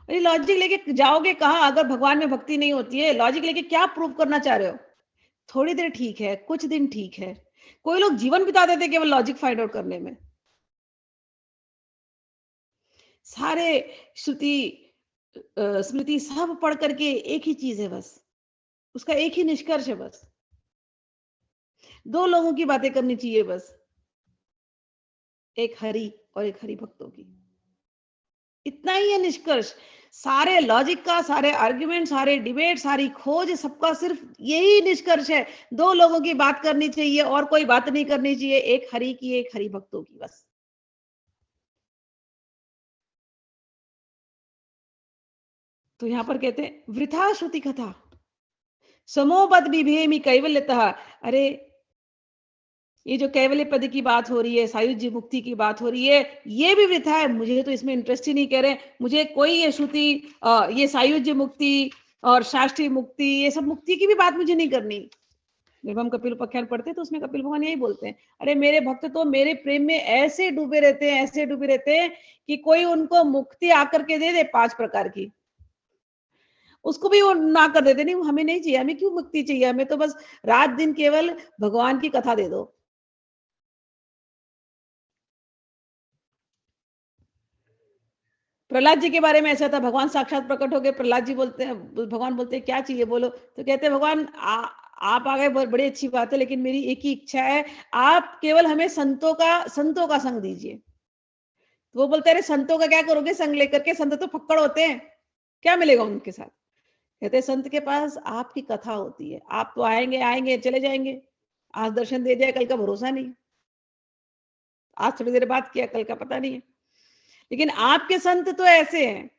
A: अरे लॉजिक लेके जाओगे कहाँ, अगर भगवान में भक्ति नहीं होती है, लॉजिक लेके क्या प्रूव करना चाह रहे हो। थोड़ी देर ठीक है, कुछ दिन ठीक है, कोई लोग जीवन बिता देते केवल लॉजिक फाइंड आउट करने में। सारे श्रुति स्मृति सब पढ़ करके एक ही चीज है बस, उसका एक ही निष्कर्ष है बस, दो लोगों की बातें करनी चाहिए बस, एक हरि और एक हरि भक्तों की। इतना ही है निष्कर्ष। सारे लॉजिक का, सारे आर्ग्यूमेंट, सारे डिबेट, सारी खोज, सबका सिर्फ यही निष्कर्ष है, दो लोगों की बात करनी चाहिए और कोई बात नहीं करनी चाहिए, एक हरि की, एक हरि भक्तों की, बस। तो यहां पर कहते हैं वृथा श्रुति कथा समोपद विभेमी कैवल्यतः। अरे ये जो कैवल्य पद की बात हो रही है, सायुज्य मुक्ति की बात हो रही है, ये भी वृथा है, मुझे तो इसमें इंटरेस्ट ही नहीं कह रहे, मुझे कोई ये श्रुति, ये सायुज्य मुक्ति और शास्त्रीय मुक्ति, ये सब मुक्ति की भी बात मुझे नहीं करनी। जब हम कपिल उपाख्यान पढ़ते हैं तो उसमें कपिल भगवान यही बोलते हैं, अरे मेरे भक्त तो मेरे प्रेम में ऐसे डूबे रहते हैं, ऐसे डूबे रहते हैं कि कोई उनको मुक्ति आकर के दे दे 5 प्रकार की, उसको भी वो ना कर देते, नहीं हमें नहीं चाहिए, हमें क्यों मुक्ति चाहिए, हमें तो बस रात दिन केवल भगवान की कथा दे दो। प्रहलाद जी के बारे में ऐसा था, भगवान साक्षात प्रकट हो गए, प्रहलाद जी बोलते हैं, भगवान बोलते हैं क्या चाहिए बोलो, तो कहते हैं भगवान आप आ गए, बहुत बड़ी अच्छी बात है, लेकिन मेरी एक ही इच्छा है, आप केवल हमें संतों का संग दीजिए। तो वो बोलते हैं अरे संतों का क्या करोगे संग लेकर के, संत तो फक्कड़ होते हैं, क्या मिलेगा उनके साथ। कहते हैं संत के पास आपकी कथा होती है, आप तो आएंगे आएंगे चले जाएंगे, आज दर्शन दे दिया कल का भरोसा नहीं, आज थोड़ी देर बात किया कल का पता नहीं है। लेकिन आपके संत तो ऐसे हैं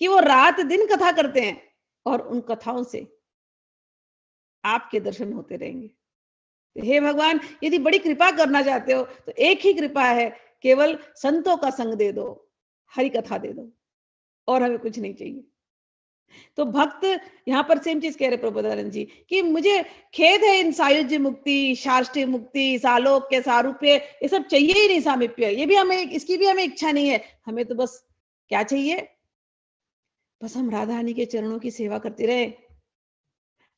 A: कि वो रात दिन कथा करते हैं और उन कथाओं से आपके दर्शन होते रहेंगे। तो हे भगवान, यदि बड़ी कृपा करना चाहते हो तो एक ही कृपा है, केवल संतों का संग दे दो, हरि कथा दे दो, और हमें कुछ नहीं चाहिए। तो भक्त यहां पर सेम चीज कह रहे प्रबोधानंद जी कि मुझे खेद है इन सायुज्य मुक्ति, शास्त्रीय मुक्ति, सालोक्य, सारूप्य, ये सब चाहिए ही नहीं, सामिप्य, ये भी हमें, इसकी भी हमें इच्छा नहीं है। हमें तो बस क्या चाहिए, बस हम राधा रानी के चरणों की सेवा करते रहे,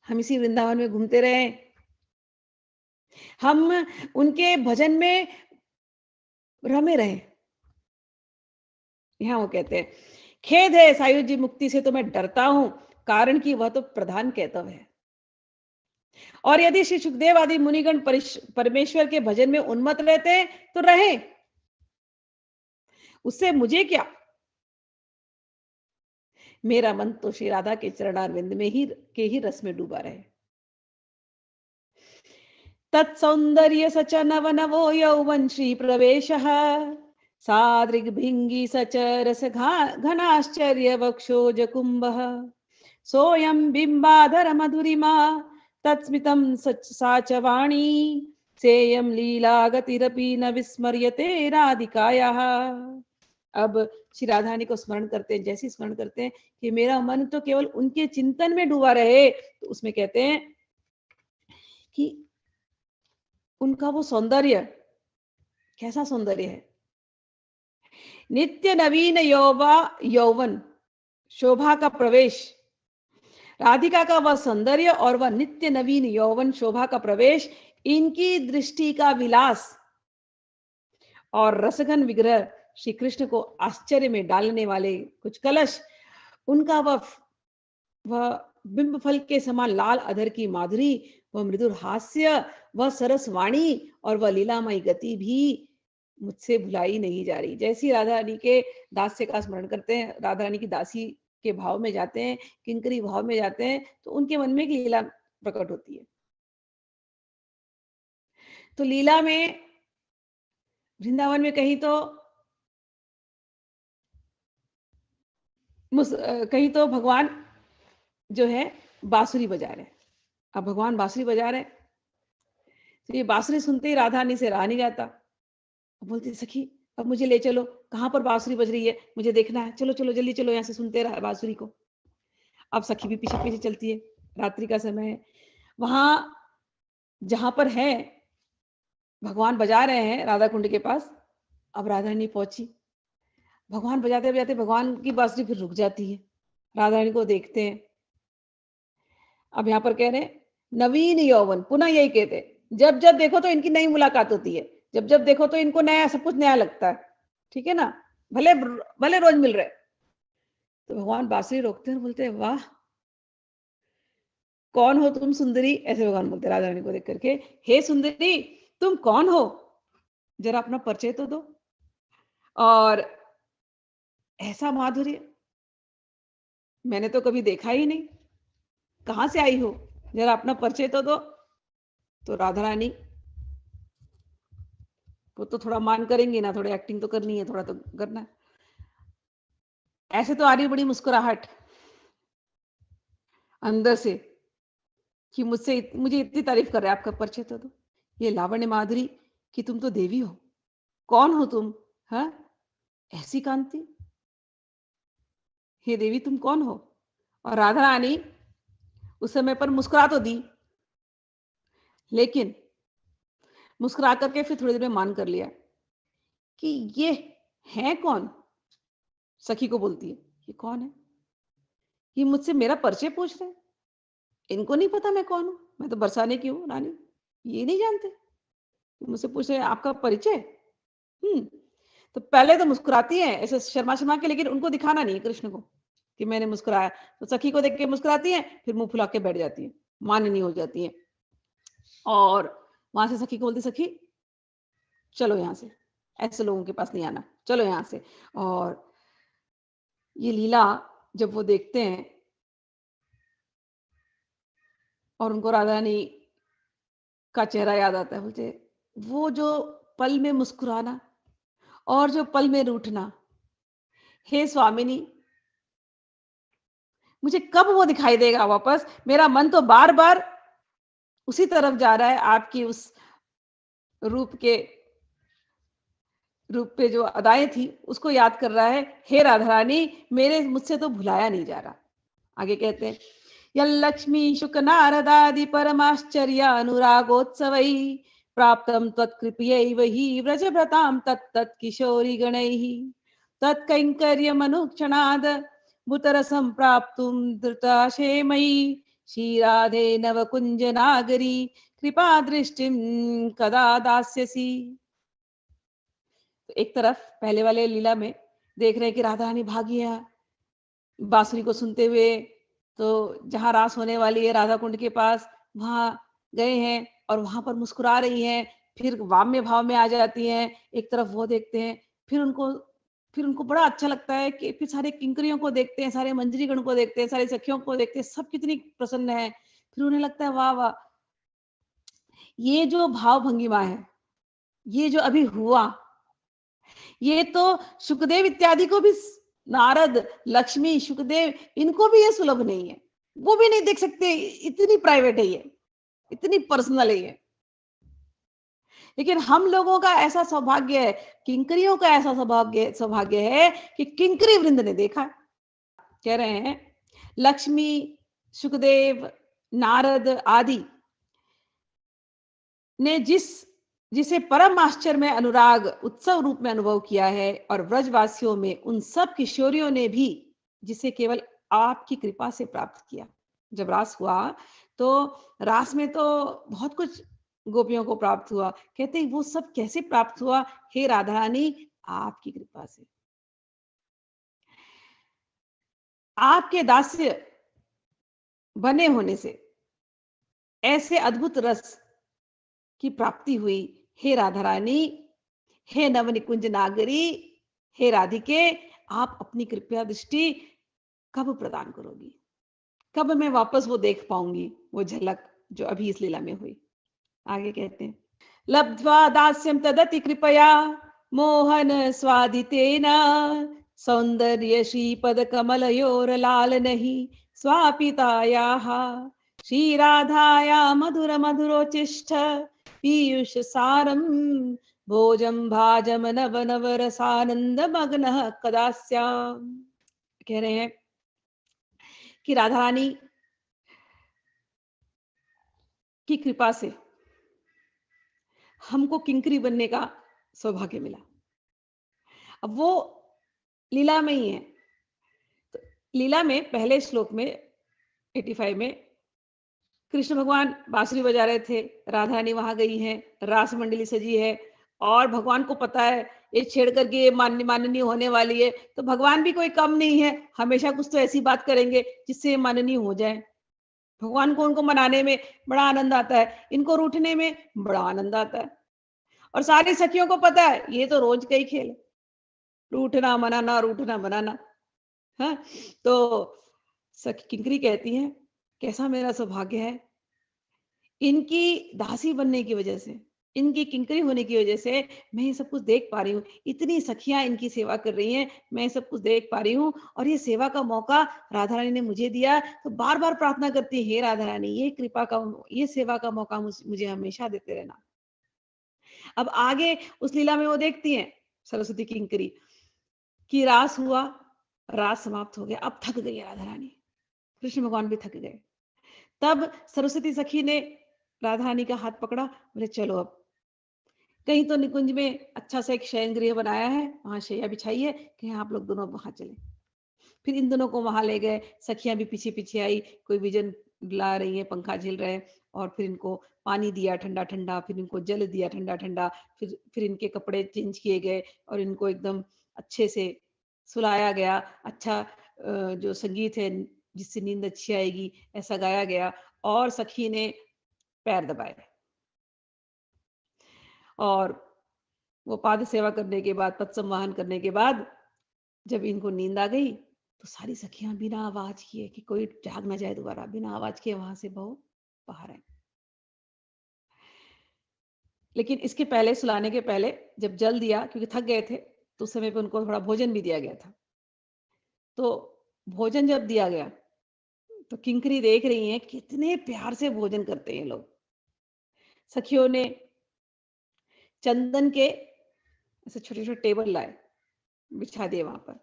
A: हम इसी वृंदावन में घूमते रहे, हम उनके भजन में रमे रहे। यहां वो कहते हैं खेद है सायुज्य मुक्ति से तो मैं डरता हूं, कारण कि वह तो प्रधान कहतव्य है। और यदि श्री सुखदेव आदि मुनिगण परमेश्वर के भजन में उन्मत्त रहते हैं तो रहे, उससे मुझे क्या, मेरा मन तो श्री राधा के चरणारविंद में ही रस में डूबा रहे। तत्सौंदर्य सच नव नवो यौवन श्री प्रवेश सादृग्भिंगी सच रस घनाश्चर्य वक्षोज कुंभ सोयम बिंबाधर मधुरिमा तत्स्मितं साच वाणी सेयम लीला गतिरपि न विस्मर्यते राधिकायाः। अब श्री राधारानी को स्मरण करते हैं, जैसे स्मरण करते हैं कि मेरा मन तो केवल उनके चिंतन में डूबा रहे, तो उसमें कहते हैं कि उनका वो सौंदर्य कैसा सौंदर्य है, नित्य नवीन यौवन शोभा का प्रवेश, राधिका का वह सौंदर्य और वह नित्य नवीन यौवन शोभा का प्रवेश, इनकी दृष्टि का विलास और रसघन विग्रह, श्री कृष्ण को आश्चर्य में डालने वाले कुछ कलश, उनका वह बिंब फल के समान लाल अधर की माधुरी, वह मृदुर हास्य, वह सरस वाणी और वह लीलामयी गति भी मुझसे भुलाई नहीं जा रही। जैसी राधा रानी के दास्य का स्मरण करते हैं, राधा रानी की दासी के भाव में जाते हैं, किंकरी भाव में जाते हैं, तो उनके मन में एक लीला प्रकट होती है। तो लीला में वृंदावन में कहीं तो भगवान जो है बांसुरी बजा रहे हैं। अब भगवान बांसुरी बजा रहे हैं तो ये बांसुरी सुनते ही राधा रानी से रहा नहीं जाता, बोलती सखी अब मुझे ले चलो, कहां पर बांसुरी बज रही है, मुझे देखना है, चलो चलो जल्दी चलो, यहाँ से सुनते रहा बांसुरी को। अब सखी भी पीछे पीछे चलती है, रात्रि का समय है, वहां जहां पर है भगवान बजा रहे हैं राधा कुंड के पास। अब राधा रानी पहुंची, भगवान बजाते बजाते भगवान की बांसुरी फिर रुक जाती है, राधा रानी को देखते हैं। अब यहाँ पर कह रहे हैं नवीन यौवन, पुनः यही कहते हैं जब जब देखो तो इनकी नई मुलाकात होती है, जब जब देखो तो इनको नया, सब कुछ नया लगता है, ठीक है ना, भले भले रोज मिल रहे। तो भगवान बांसुरी रोकते हैं और बोलते हैं वाह कौन हो तुम सुंदरी, ऐसे भगवान बोलते राधा रानी को देख करके, हे सुंदरी तुम कौन हो, जरा अपना परिचय तो दो। और ऐसा माधुर्य मैंने तो कभी देखा ही नहीं। कहाँ से आई हो? जरा अपना परिचय तो दो। तो राधा रानी, वो तो थोड़ा मान करेंगी ना, थोड़ी एक्टिंग तो करनी है, थोड़ा तो करना है। ऐसे तो आ रही बड़ी मुस्कुराहट अंदर से कि मुझे इतनी तारीफ कर रहे हैं, आपका परिचय तो दो। ये लावण्य माधुरी कि तुम तो देवी हो। कौन हो तुम? हाँ, ऐसी कांति, हे देवी तुम कौन हो? और राधा रानी उस समय पर मुस्कुरा तो दी, लेकिन मुस्कुरा करके फिर थोड़ी देर में मान कर लिया कि ये है कौन। सखी को बोलती है, ये कौन है? ये मुझसे मेरा परिचय पूछ रहे हैं। इनको नहीं पता मैं कौन हूं। मैं तो बरसाने की हूँ रानी, ये नहीं जानते। मुझसे पूछ रहे हैं आपका परिचय। हम्म। तो पहले तो मुस्कुराती है ऐसे शर्मा शर्मा के, लेकिन उनको दिखाना नहीं है कृष्ण को कि मैंने मुस्कुराया। तो सखी को देख के मुस्कुराती है, फिर मुंह फुला के बैठ जाती है, माननी हो जाती है। और वहां से सखी को बोलती, सखी चलो यहाँ से, ऐसे लोगों के पास नहीं आना, चलो यहाँ से। और ये लीला जब वो देखते हैं और उनको राधा रानी का चेहरा याद आता है, बोलते वो जो पल में मुस्कुराना और जो पल में रूठना, हे स्वामिनी मुझे कब वो दिखाई देगा वापस? मेरा मन तो बार बार उसी तरफ जा रहा है, आपकी उस रूप के रूप पे जो अदाएं थी उसको याद कर रहा है। हे राधा रानी मेरे मुझसे तो भुलाया नहीं जा रहा। आगे कहते हैं, यल्लक्ष्मी शुक नारदादि परमाश्चर्य अनुरागोत्सवै प्राप्तम त्वत्कृपयैव हि व्रजभृतां तत्तत् किशोरी गणैः तत्कैङ्कर्यमनुक्षणाद् भूतरसं प्राप्तुं धृताशेमयी श्रीराधे नवकुञ्ज नागरी कृपा दृष्टिं कदा दास्यसि। तो एक तरफ पहले वाले लीला में देख रहे हैं कि राधा रानी भागी है बांसुरी को सुनते हुए, तो जहां रास होने वाली है राधा कुंड के पास, वहां गए हैं और वहां पर मुस्कुरा रही हैं, फिर वाम्य भाव में आ जाती हैं। एक तरफ वो देखते हैं, फिर उनको बड़ा अच्छा लगता है कि फिर सारे किंकरियों को देखते हैं, सारे मंजरी गण को देखते हैं, सारे सखियों को देखते हैं, सब कितनी प्रसन्न है। फिर उन्हें लगता है वाह वाह, ये जो भाव भंगिमा है, ये जो अभी हुआ, ये तो सुखदेव इत्यादि को भी, नारद, लक्ष्मी, सुखदेव, इनको भी ये सुलभ नहीं है। वो भी नहीं देख सकते, इतनी प्राइवेट है ये, इतनी पर्सनल है ये। लेकिन हम लोगों का ऐसा सौभाग्य है, किंकरियों का ऐसा सौभाग्य है कि किंकरी वृंद ने देखा। कह रहे हैं लक्ष्मी, सुखदेव, नारद आदि ने जिसे परम आश्चर्य में अनुराग उत्सव रूप में अनुभव किया है, और व्रजवासियों में उन सब किशोरियों ने भी जिसे केवल आपकी कृपा से प्राप्त किया। जब रास हुआ तो रास में तो बहुत कुछ गोपियों को प्राप्त हुआ। कहते हैं वो सब कैसे प्राप्त हुआ? हे राधा रानी आपकी कृपा से, आपके दास्य बने होने से ऐसे अद्भुत रस की प्राप्ति हुई। हे राधा रानी, हे नवनिकुंज नागरी, हे राधिके, आप अपनी कृपया दृष्टि कब प्रदान करोगी? कब मैं वापस वो देख पाऊंगी, वो झलक जो अभी इस लीला में हुई? आगे कहते हैं, लब्ध्वा दास्यं तदति कृपया मोहन स्वादितेन सौंदर्य श्रीपद कमलयोरलालनहि स्वापितायाः श्रीराधाया मधुर मधुरोचिष्ठ पीयूष सारम भोजम भाजम नव नव रसानंद मग्न कदा स्याम। कह रहे हैं कि राधा रानी की कृपा से हमको किंकरी बनने का सौभाग्य मिला। अब वो लीला में ही है। तो लीला में पहले श्लोक में 85 में कृष्ण भगवान बांसुरी बजा रहे थे, राधा रानी वहां गई है, रास मंडली सजी है, और भगवान को पता है ये छेड़ करके ये माननीय होने वाली है, तो भगवान भी कोई कम नहीं है, हमेशा कुछ तो ऐसी बात करेंगे जिससे माननीय हो जाए। भगवान को उनको मनाने में बड़ा आनंद आता है, इनको रूठने में बड़ा आनंद आता है। और सारी सखियों को पता है ये तो रोज का ही खेल है, रूठना मनाना, रूठना मनाना। हाँ, तो सखी किंकरी कहती है, कैसा मेरा सौभाग्य है, इनकी दासी बनने की वजह से, इनकी किंकरी होने की वजह से मैं ये सब कुछ देख पा रही हूँ। इतनी सखियाँ इनकी सेवा कर रही हैं, मैं ये सब कुछ देख पा रही हूँ और ये सेवा का मौका राधा रानी ने मुझे दिया। तो बार-बार प्रार्थना करती है, हे राधा रानी, ये सेवा का मौका मुझे हमेशा देते रहना। अब आगे उस लीला में वो देखती हैं, सरस्वती किंकरी, कि रास हुआ, रास समाप्त हो गया, अब थक गई है राधा रानी। कृष्ण भगवान भी थक गए। तब सरस्वती सखी ने राधा रानी का हाथ पकड़ा, बोले चलो अब कहीं तो निकुंज में अच्छा सा एक शयन गृह बनाया है, वहां शैया बिछाई है, कहीं आप लोग दोनों वहां चले। फिर इन दोनों को वहां ले गए, सखियां भी पीछे पीछे आई, कोई विजन ला रही है, पंखा झेल रहे हैं, और फिर इनको पानी दिया ठंडा ठंडा, फिर इनको जल दिया ठंडा ठंडा, फिर इनके कपड़े चेंज किए गए और इनको एकदम अच्छे से सुलाया गया। अच्छा जो संगीत है जिससे नींद अच्छी आएगी ऐसा गाया गया, और सखी ने पैर दबाए, और वो पाद सेवा करने के बाद, पद संवाहन करने के बाद जब इनको नींद आ गई, तो सारी सखियां बिना आवाज किए, कि कोई जाग ना जाए दोबारा, बिना आवाज किए वहां से बहू बाहर आई। लेकिन इसके पहले, सुलाने के पहले जब जल दिया, क्योंकि थक गए थे, तो उस समय पे उनको थोड़ा भोजन भी दिया गया था। तो भोजन जब दिया गया, तो किंकरी देख रही हैं कितने प्यार से भोजन करते हैं लोग। सखियों ने चंदन के ऐसे छोटे छोटे टेबल लाए, बिछा दिए वहां पर,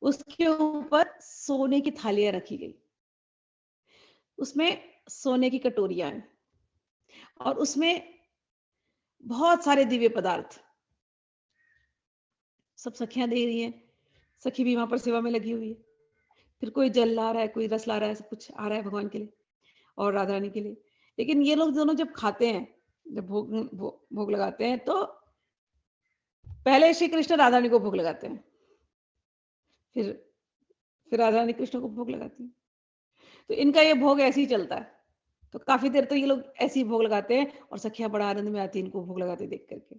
A: उसके ऊपर सोने की थालियां रखी गई, उसमें सोने की कटोरियां हैं, और उसमें बहुत सारे दिव्य पदार्थ, सब सखियां दे रही हैं। सखी भी वहां पर सेवा में लगी हुई है। फिर कोई जल ला रहा है, कोई रस ला रहा है, सब कुछ आ रहा है भगवान के लिए और राधा रानी के लिए। लेकिन ये लोग दोनों जब खाते हैं, जब भोग लगाते हैं, तो पहले श्री कृष्ण राधा रानी को भोग लगाते हैं, फिर राधा रानी कृष्ण को भोग लगाती है। तो इनका ये भोग ऐसे ही चलता है। तो काफी देर तो ये लोग ऐसे ही भोग लगाते हैं, और सखियां बड़ा आनंद में आती है इनको भोग लगाते देख करके।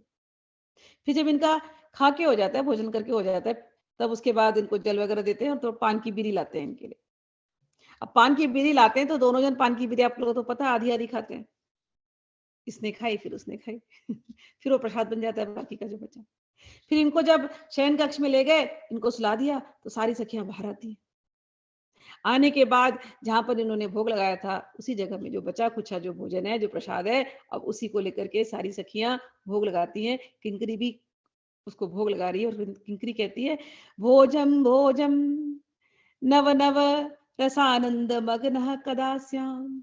A: फिर जब इनका खा के हो जाता है, भोजन करके हो जाता है, तब उसके बाद इनको जल वगैरह देते हैं, और तो पान की बीड़ी लाते हैं इनके लिए। अब पान की बीड़ी लाते हैं तो दोनों जन पान की बीड़ी, आप लोगों को तो पता है, आधी आधी खाते हैं। इसने खाई, फिर उसने खाई फिर वो प्रसाद बन जाता है बाकी का जो बचा। फिर इनको जब शयन कक्ष में ले गए, इनको सुला दिया, तो सारी सखियां बाहर आती हैं। आने के बाद जहां पर इन्होंने भोग लगाया था, उसी जगह में जो बचा कुचा जो भोजन है, जो प्रसाद है, अब उसी को लेकर के सारी सखियां भोग लगाती हैं। किंकरी भी उसको भोग लगा रही है, और किंकरी कहती है, भोजम भोजम नव नव रसानंद मग्न कदा श्याम।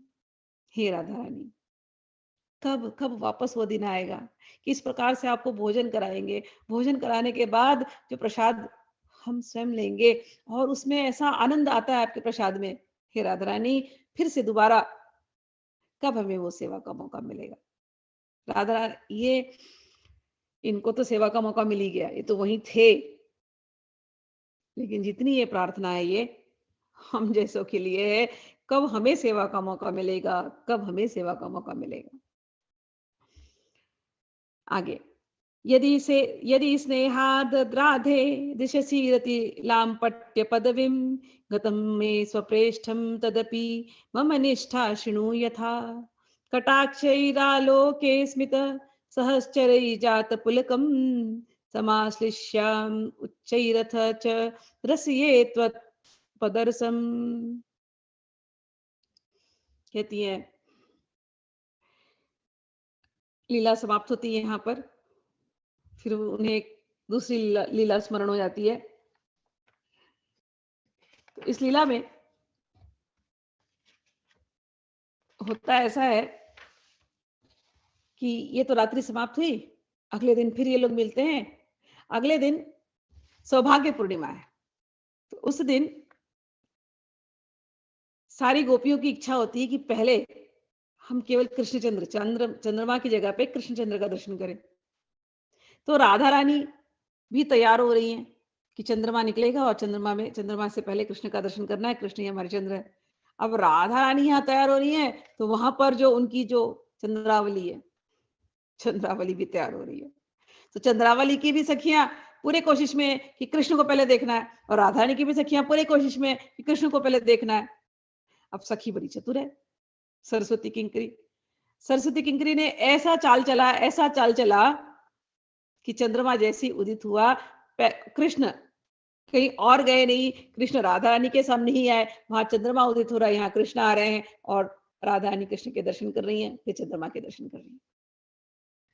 A: हे राधा रानी, कब कब वापस वो दिन आएगा कि इस प्रकार से आपको भोजन कराएंगे, भोजन कराने के बाद जो प्रसाद हम स्वयं लेंगे, और उसमें ऐसा आनंद आता है आपके प्रसाद में, हे राधा रानी, फिर से दोबारा कब हमें वो सेवा का मौका मिलेगा। राधा रानी, ये इनको तो सेवा का मौका मिल ही गया, ये तो वहीं थे, लेकिन जितनी ये प्रार्थना है, ये हम जैसों के लिए है, कब हमें सेवा का मौका मिलेगा, कब हमें सेवा का मौका मिलेगा। आगे, यदि स्नेहाद्राधे दिशसि रतिलाम्पट्य पदवीं गतं मे स्वप्रेष्ठं तदपि मम निष्ठा शृणु यथा कटाक्षैरालोके स्मित सहश्चरैर्जातपुलकं समाश्लिष्याम् उच्चैरथ च रसये त्वत्पदरसम्। कहती है, लीला समाप्त होती है यहाँ पर, फिर उन्हें एक दूसरी लीला स्मरण हो जाती है। तो इस लीला में होता ऐसा है कि ये तो रात्रि समाप्त हुई, अगले दिन फिर ये लोग मिलते हैं। अगले दिन सौभाग्य पूर्णिमा है, तो उस दिन सारी गोपियों की इच्छा होती है कि पहले हम केवल चंद्रमा की जगह पे कृष्णचंद्र का दर्शन करें। तो राधा रानी भी तैयार हो रही हैं कि चंद्रमा निकलेगा, और चंद्रमा से पहले कृष्ण का दर्शन करना है, कृष्ण ही हमारे चंद्र है। अब राधा रानी यहाँ तैयार हो रही है, तो वहां पर जो उनकी जो चंद्रावली है, चंद्रावली भी तैयार हो रही है। तो चंद्रावली की भी सखियां पूरे कोशिश में कि कृष्ण को पहले देखना है, और राधा रानी की भी सखियां पूरे कोशिश में कि कृष्ण को पहले देखना है। अब सखी बड़ी चतुर है, सरस्वती किंकरी। सरस्वती किंकरी ने ऐसा चाल चला कि चंद्रमा जैसी उदित हुआ, कृष्ण कहीं और गए नहीं, कृष्ण राधा रानी के सामने ही आए, वहां चंद्रमा उदित हो रहा है, यहाँ कृष्ण आ रहे हैं, और राधा रानी कृष्ण के दर्शन कर रही हैं, फिर चंद्रमा के दर्शन कर रही हैं।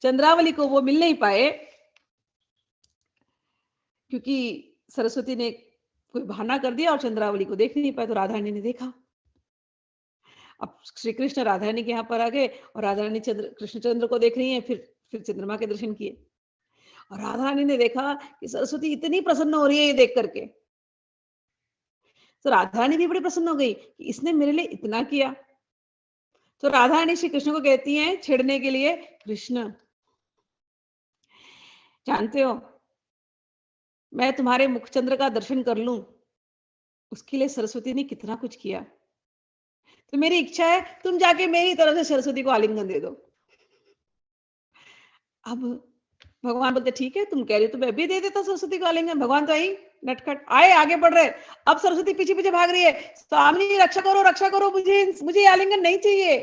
A: चंद्रावली को वो मिल नहीं पाए, क्योंकि सरस्वती ने कोई बहाना कर दिया और चंद्रावली को देख नहीं पाए, तो राधा रानी ने देखा। अब श्री कृष्ण राधा रानी के यहाँ पर आ गए, और राधा रानी कृष्ण चंद्र को देख रही हैं, फिर चंद्रमा के दर्शन किए। और राधा रानी ने देखा कि सरस्वती इतनी प्रसन्न हो रही है ये देख करके, तो राधा रानी भी बड़ी प्रसन्न हो गई कि इसने मेरे लिए इतना किया। तो राधा रानी श्री कृष्ण को कहती हैं छेड़ने के लिए, कृष्ण जानते हो, मैं तुम्हारे मुखचंद्र का दर्शन कर लूं, उसके लिए सरस्वती ने कितना कुछ किया। तो मेरी इच्छा है तुम जाके मेरी तरफ से सरस्वती को आलिंगन दे दो। अब भगवान बोलते ठीक है, तुम कह रही हो तो मैं भी दे देता सरस्वती को आलिंगन। भगवान तो आई नटखट आए, आगे बढ़ रहे। अब सरस्वती पीछे पीछे भाग रही है, स्वामी रक्षा करो, मुझे आलिंगन नहीं चाहिए।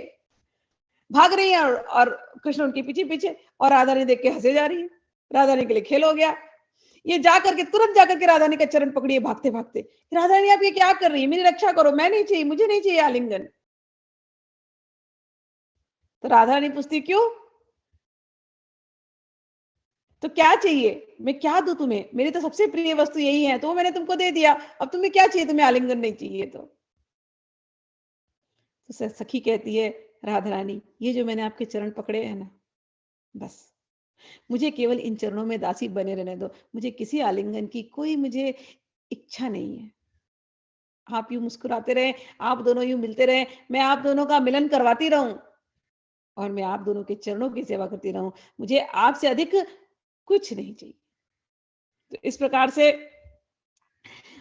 A: भाग रही है, और कृष्ण उनके पीछे पीछे, और राधा रानी देख के हंसे जा रही है। राधा रानी के लिए खेल हो गया। ये तुरंत जाकर के राधा रानी का चरण पकड़िए भागते भागते, राधा रानी आप ये क्या कर रही है, मेरी रक्षा करो, मैं नहीं चाहिए, मुझे नहीं चाहिए आलिंगन। तो राधा रानी पूछती क्यों, तो क्या चाहिए, मैं क्या दूं तुम्हें, मेरी तो सबसे प्रिय वस्तु यही है, तो वो मैंने तुमको दे दिया, अब तुम्हें क्या चाहिए, तुम्हें आलिंगन नहीं चाहिए तो सखी कहती है, राधा रानी ये जो मैंने आपके चरण पकड़े हैं ना, बस मुझे केवल इन चरणों में दासी बने रहने दो, मुझे किसी आलिंगन की कोई मुझे इच्छा नहीं है। आप यूं मुस्कुराते रहे, आप दोनों यूं मिलते रहे, मैं आप दोनों का मिलन करवाती रहूं, और मैं आप दोनों के चरणों की सेवा करती रहूं, मुझे आपसे अधिक कुछ नहीं चाहिए। तो इस प्रकार से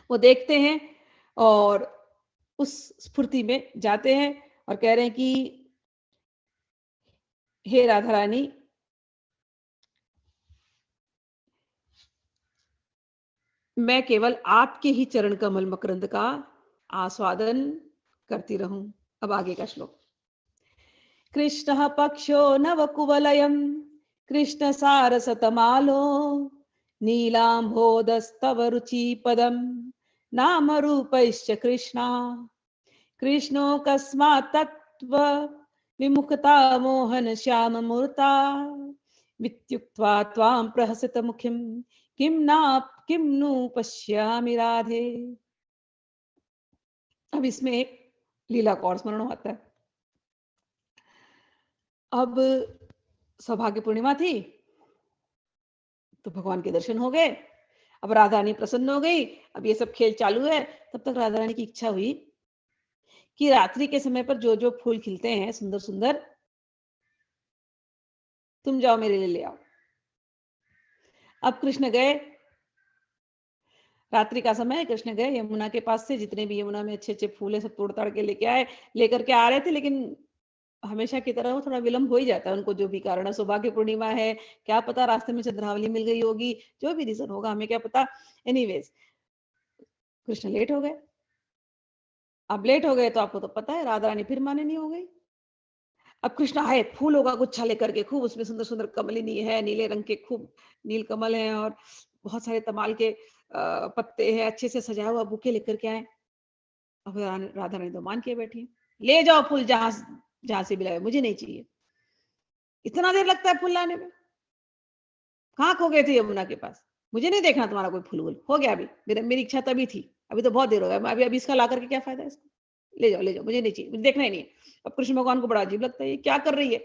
A: वो देखते हैं, और उस स्फूर्ति में जाते हैं, और कह रहे हैं कि हे राधा रानी, मैं केवल आपके ही चरण कमल मकरंद का आस्वादन करती रहूं। अब आगे का श्लोक। कृष्ण पक्षो नवकुवलयम् कृष्ण सारसतमालो नीलाम्भोदस्तव रुचिपदम् नाम रूपैश्च कृष्णा कृष्णो कस्मात् तत्त्व विमुखता मोहन श्याम मूर्ता वित्युक्त्वा त्वां प्रहसित मुखिं किं नु पश्यामि राधे। अब इसमें एक लीला का और स्मरण आता है। अब सौभाग्य पूर्णिमा थी, तो भगवान के दर्शन हो गए। अब राधा रानी प्रसन्न हो गई, अब ये सब खेल चालू है। तब तक राधा रानी की इच्छा हुई कि रात्रि के समय पर जो जो फूल खिलते हैं सुंदर सुंदर, तुम जाओ मेरे लिए ले आओ। अब कृष्ण गए, रात्रि का समय, कृष्ण गए यमुना के पास से, जितने भी यमुना में अच्छे अच्छे फूल है सब तोड़ ताड़ के लेके आए, लेकर के आ रहे थे, लेकिन हमेशा की तरह वो थोड़ा विलंब हो ही जाता है उनको, जो भी कारण है, सौभाग्य पूर्णिमा है, क्या पता रास्ते में चंद्रावली मिल गई होगी, जो भी रीजन होगा हमें क्या पता। एनीवेज कृष्ण लेट हो गए। अब लेट हो गए तो आपको तो पता है राधा रानी फिर माने नहीं हो गई। अब कृष्ण आए फूलों का गुच्छा लेकर के, खूब उसमें सुंदर सुंदर कमलिनी है, नीले रंग के खूब नील कमल है, और बहुत सारे तमाल के पत्ते हैं, अच्छे से सजाया हुआ बुके लेकर के आए। अब राधा रानी तो मान के बैठी, ले जाओ फूल जहां जहां से भी लाए, मुझे नहीं चाहिए। इतना देर लगता है फूल लाने में, कहाँ खो गए थे यमुना के पास, मुझे नहीं देखना तुम्हारा कोई फूल वूल, हो गया अभी, मेरी इच्छा तभी थी, अभी तो बहुत देर हो गया, अभी अभी इसका ला करके क्या फायदा है इसको, ले जाओ मुझे नहीं चाहिए, मुझे देखना ही नहीं है। अब कृष्ण भगवान को बड़ा अजीब लगता है, ये क्या कर रही है,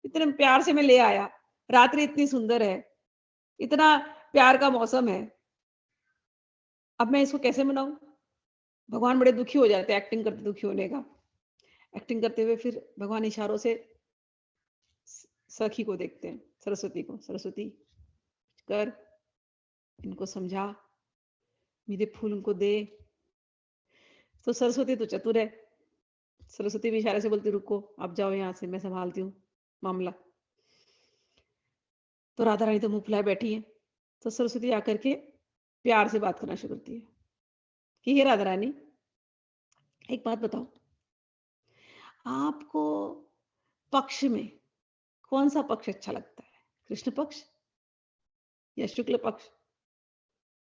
A: इतने प्यार से मैं ले आया, रात्रि इतनी सुंदर है, इतना प्यार का मौसम है, अब मैं इसको कैसे मनाऊं। भगवान बड़े दुखी हो जाते हैं, एक्टिंग करते दुखी होने का, एक्टिंग करते हुए फिर भगवान इशारों से सखी को देखते हैं, सरस्वती को, सरस्वती कर, इनको समझा, मेरे फूल उनको दे। तो सरस्वती तो चतुर है, सरस्वती भी इशारे से बोलती रुको, आप जाओ यहाँ से, मैं संभालती हूँ मामला। तो राधा रानी तो मुंह फुलाए बैठी है। तो सरस्वती आकर के प्यार से बात करना शुरू करती है कि हे राधा रानी, एक बात बताओ, आपको पक्ष में कौन सा पक्ष अच्छा लगता है, कृष्ण पक्ष या शुक्ल पक्ष?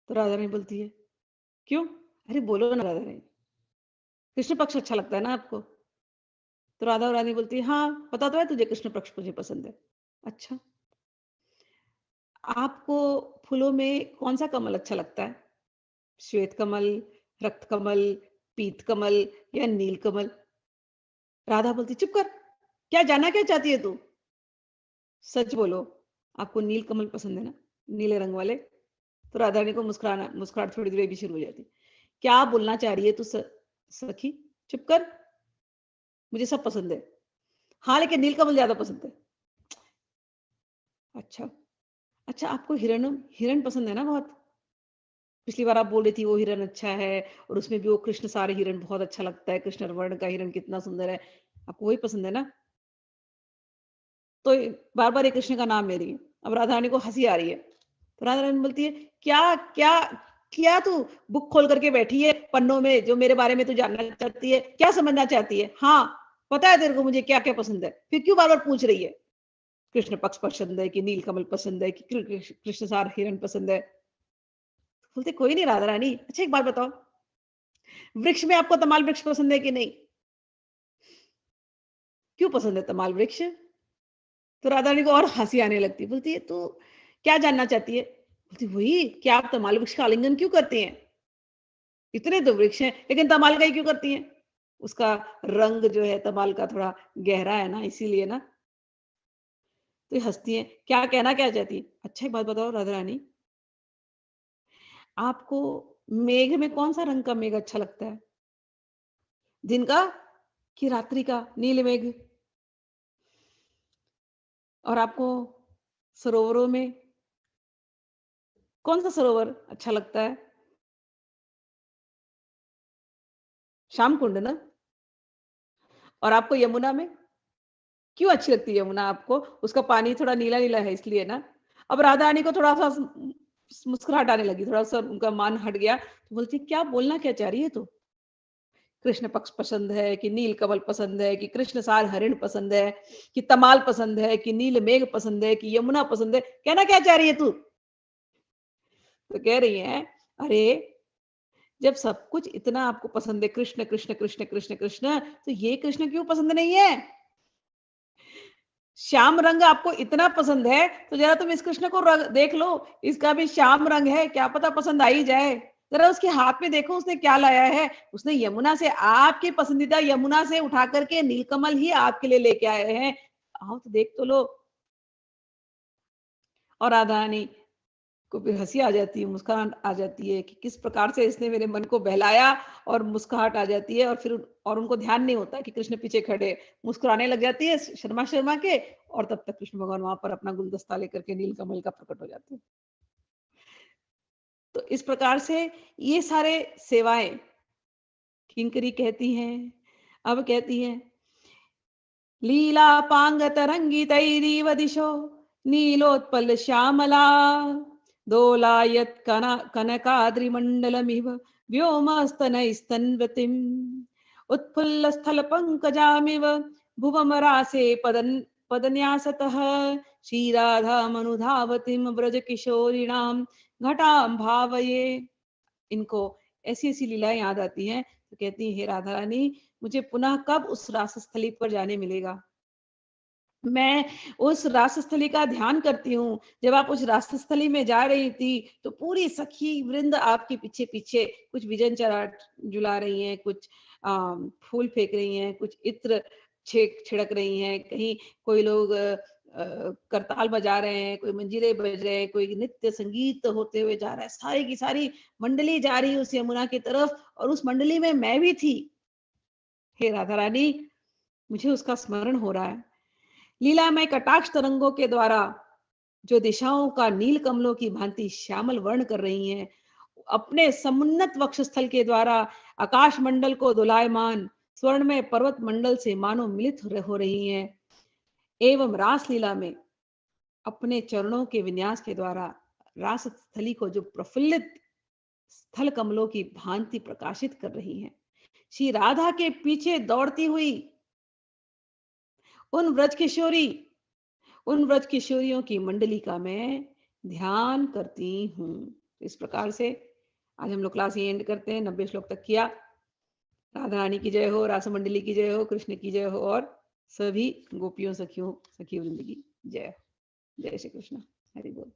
A: तो राधा रानी बोलती है, क्यों? अरे बोलो ना राधा रानी, कृष्ण पक्ष अच्छा लगता है ना आपको? तो राधा रानी बोलती है, हाँ पता तो है तुझे, कृष्ण पक्ष मुझे पसंद है। अच्छा, आपको फूलों में कौन सा कमल अच्छा लगता है? श्वेत कमल, रक्त कमल, पीत कमल या नील कमल? राधा बोलती, चुप कर, क्या जानना क्या चाहती है तू? सच बोलो, आपको नील कमल पसंद है ना, नीले रंग वाले? तो राधा रानी को मुस्कुराहट थोड़ी देर भी शुरू हो जाती। क्या बोलना चाह रही है तू सखी? चुप कर, मुझे सब पसंद है। हाँ लेकिन नील कमल ज्यादा पसंद है। अच्छा, अच्छा आपको हिरण हिरण पसंद है ना बहुत? पिछली बार आप बोल रही थी वो हिरण अच्छा है, और उसमें भी वो कृष्ण सारे हिरण बहुत अच्छा लगता है, कृष्ण वर्ण का हिरण कितना सुंदर है, आपको वही पसंद है ना? तो बार बार ये कृष्ण का नाम ले रही है। अब राधा रानी को हंसी आ रही है। तो राधा रानी बोलती है, क्या क्या क्या तू बुक खोल करके बैठी है पन्नों में, जो मेरे बारे में तू जानना चाहती है, क्या समझना चाहती है? हाँ पता है तेरे को मुझे क्या क्या पसंद है, फिर क्यों बार बार पूछ रही है? कृष्ण पक्ष पसंद है कि नील कमल पसंद है कि कृष्ण सार हिरण पसंद है? बोलते कोई नहीं राधा रानी, अच्छा एक बात बताओ, वृक्ष में आपको तमाल वृक्ष पसंद है कि नहीं? क्यों पसंद है तमाल वृक्ष? तो राधा रानी को और हंसी आने लगती, बोलती है तू क्या जानना चाहती है? बोलती वही, क्या आप तमाल वृक्ष का आलिंगन क्यों करते हैं? इतने तो वृक्ष हैं लेकिन तमाल का ही क्यों करती हैं? उसका रंग जो है तमाल का थोड़ा गहरा है ना, इसीलिए ना। तो ये हंसती है, क्या कहना क्या चाहती है? अच्छा एक बात बताओ राधा रानी, आपको मेघ में कौन सा रंग का मेघ अच्छा लगता है, दिन का कि रात्रि का नील मेघ? और आपको सरोवरों में कौन सा सरोवर अच्छा लगता है? श्याम कुंड ना? और आपको यमुना में क्यों अच्छी लगती है यमुना आपको? उसका पानी थोड़ा नीला-नीला है इसलिए ना? अब राधा रानी को थोड़ा-सा मुस्कुराहट आने लगी, थोड़ा-सा उनका मान हट गया। तो बोलती है, क्या बोलना क्या चाह रही है तू? कृष्ण पक्ष पसंद है कि नील कमल पसंद है कि कृष्ण सार हरिण पसंद है कि तमाल पसंद है कि नील मेघ पसंद है कि यमुना पसंद है? कहना क्या चाह रही है तू? तो कह रही हैं, अरे जब सब कुछ इतना आपको पसंद है, कृष्ण, कृष्ण, कृष्ण, कृष्ण, कृष्ण, तो ये कृष्ण क्यों पसंद नहीं है? श्याम रंग आपको इतना पसंद है तो जरा तुम इस कृष्ण को देख लो, इसका भी श्याम रंग है, क्या पता पसंद आ ही जाए। जरा उसके हाथ में देखो उसने क्या लाया है। उसने यमुना से, आपकी पसंदीदा यमुना से उठा करके नीलकमल ही आपके लिए लेके आए हैं, आओ तो देख तो लो। और राधा रानी को फिर हंसी आ जाती है, मुस्कुराहट आ जाती है कि किस प्रकार से इसने मेरे मन को बहलाया, और मुस्कुराहट आ जाती है। और फिर और उनको ध्यान नहीं होता कि कृष्ण पीछे खड़े, मुस्कुराने लग जाती है शर्मा शर्मा के, और तब तक कृष्ण भगवान वहां पर अपना गुलदस्ता लेकर के नील कमल का प्रकट हो जाते हैं। तो इस प्रकार से ये सारे सेवाएं किंकरी कहती हैं। अब कहती हैं, लीला पांग तरंगी तैरीव दिशो नीलोत्पल श्यामला दोलायत कनकाद्रिमण्डलमिव व्योमस्तनैस्तन्वतिम् उत्फुल्लस्थलपङ्कजामिव भुवमरासे पदन्यासतः श्रीराधामनुधावतीं व्रजकिशोरिणां घटां भावये। इनको ऐसी ऐसी लीलाएं याद आती हैं, तो कहती हैं, हे राधा रानी, मुझे पुनः कब उस रासस्थली पर जाने मिलेगा? मैं उस रासस्थली का ध्यान करती हूँ। जब आप उस रासस्थली में जा रही थी, तो पूरी सखी वृंद आपके पीछे-पीछे, कुछ विजन चरा जुला रही हैं, कुछ फूल फेंक रही हैं, कुछ इत्र छिड़क रही हैं, कहीं कोई लोग करताल बजा रहे हैं, कोई मंजीरे बज रहे हैं, कोई नृत्य संगीत होते हुए जा रहा है। सारी की सारी मंडली जा रही है उस यमुना की तरफ, और उस मंडली में मैं भी थी। हे राधा रानी, मुझे उसका स्मरण हो रहा है। लीलामय कटाक्ष तरंगों के द्वारा जो दिशाओं का नील कमलों की भांति श्यामल वर्ण कर रही हैं, अपने समुन्नत वक्षस्थल के द्वारा आकाश मंडल को दुलायमान स्वर्ण में पर्वत मंडल से मानो मिलित हो रही हैं। एवं रास लीला में अपने चरणों के विन्यास के द्वारा रास स्थली को जो प्रफुल्लित स्थल कमलों की भांति प्रकाशित कर रही हैं। श्री राधा के पीछे दौड़ती हुई उन ब्रज किशोरी उन ब्रज किशोरियों की मंडली का मैं ध्यान करती हूँ। इस प्रकार से आज हम लोग क्लास ही एंड करते हैं। 90 श्लोक तक किया। राधा रानी की जय हो, रास मंडली की जय हो, कृष्ण की जय हो और सभी गोपियों सखियों सखी वृंद की जय हो। जय श्री कृष्ण। हरि बोल।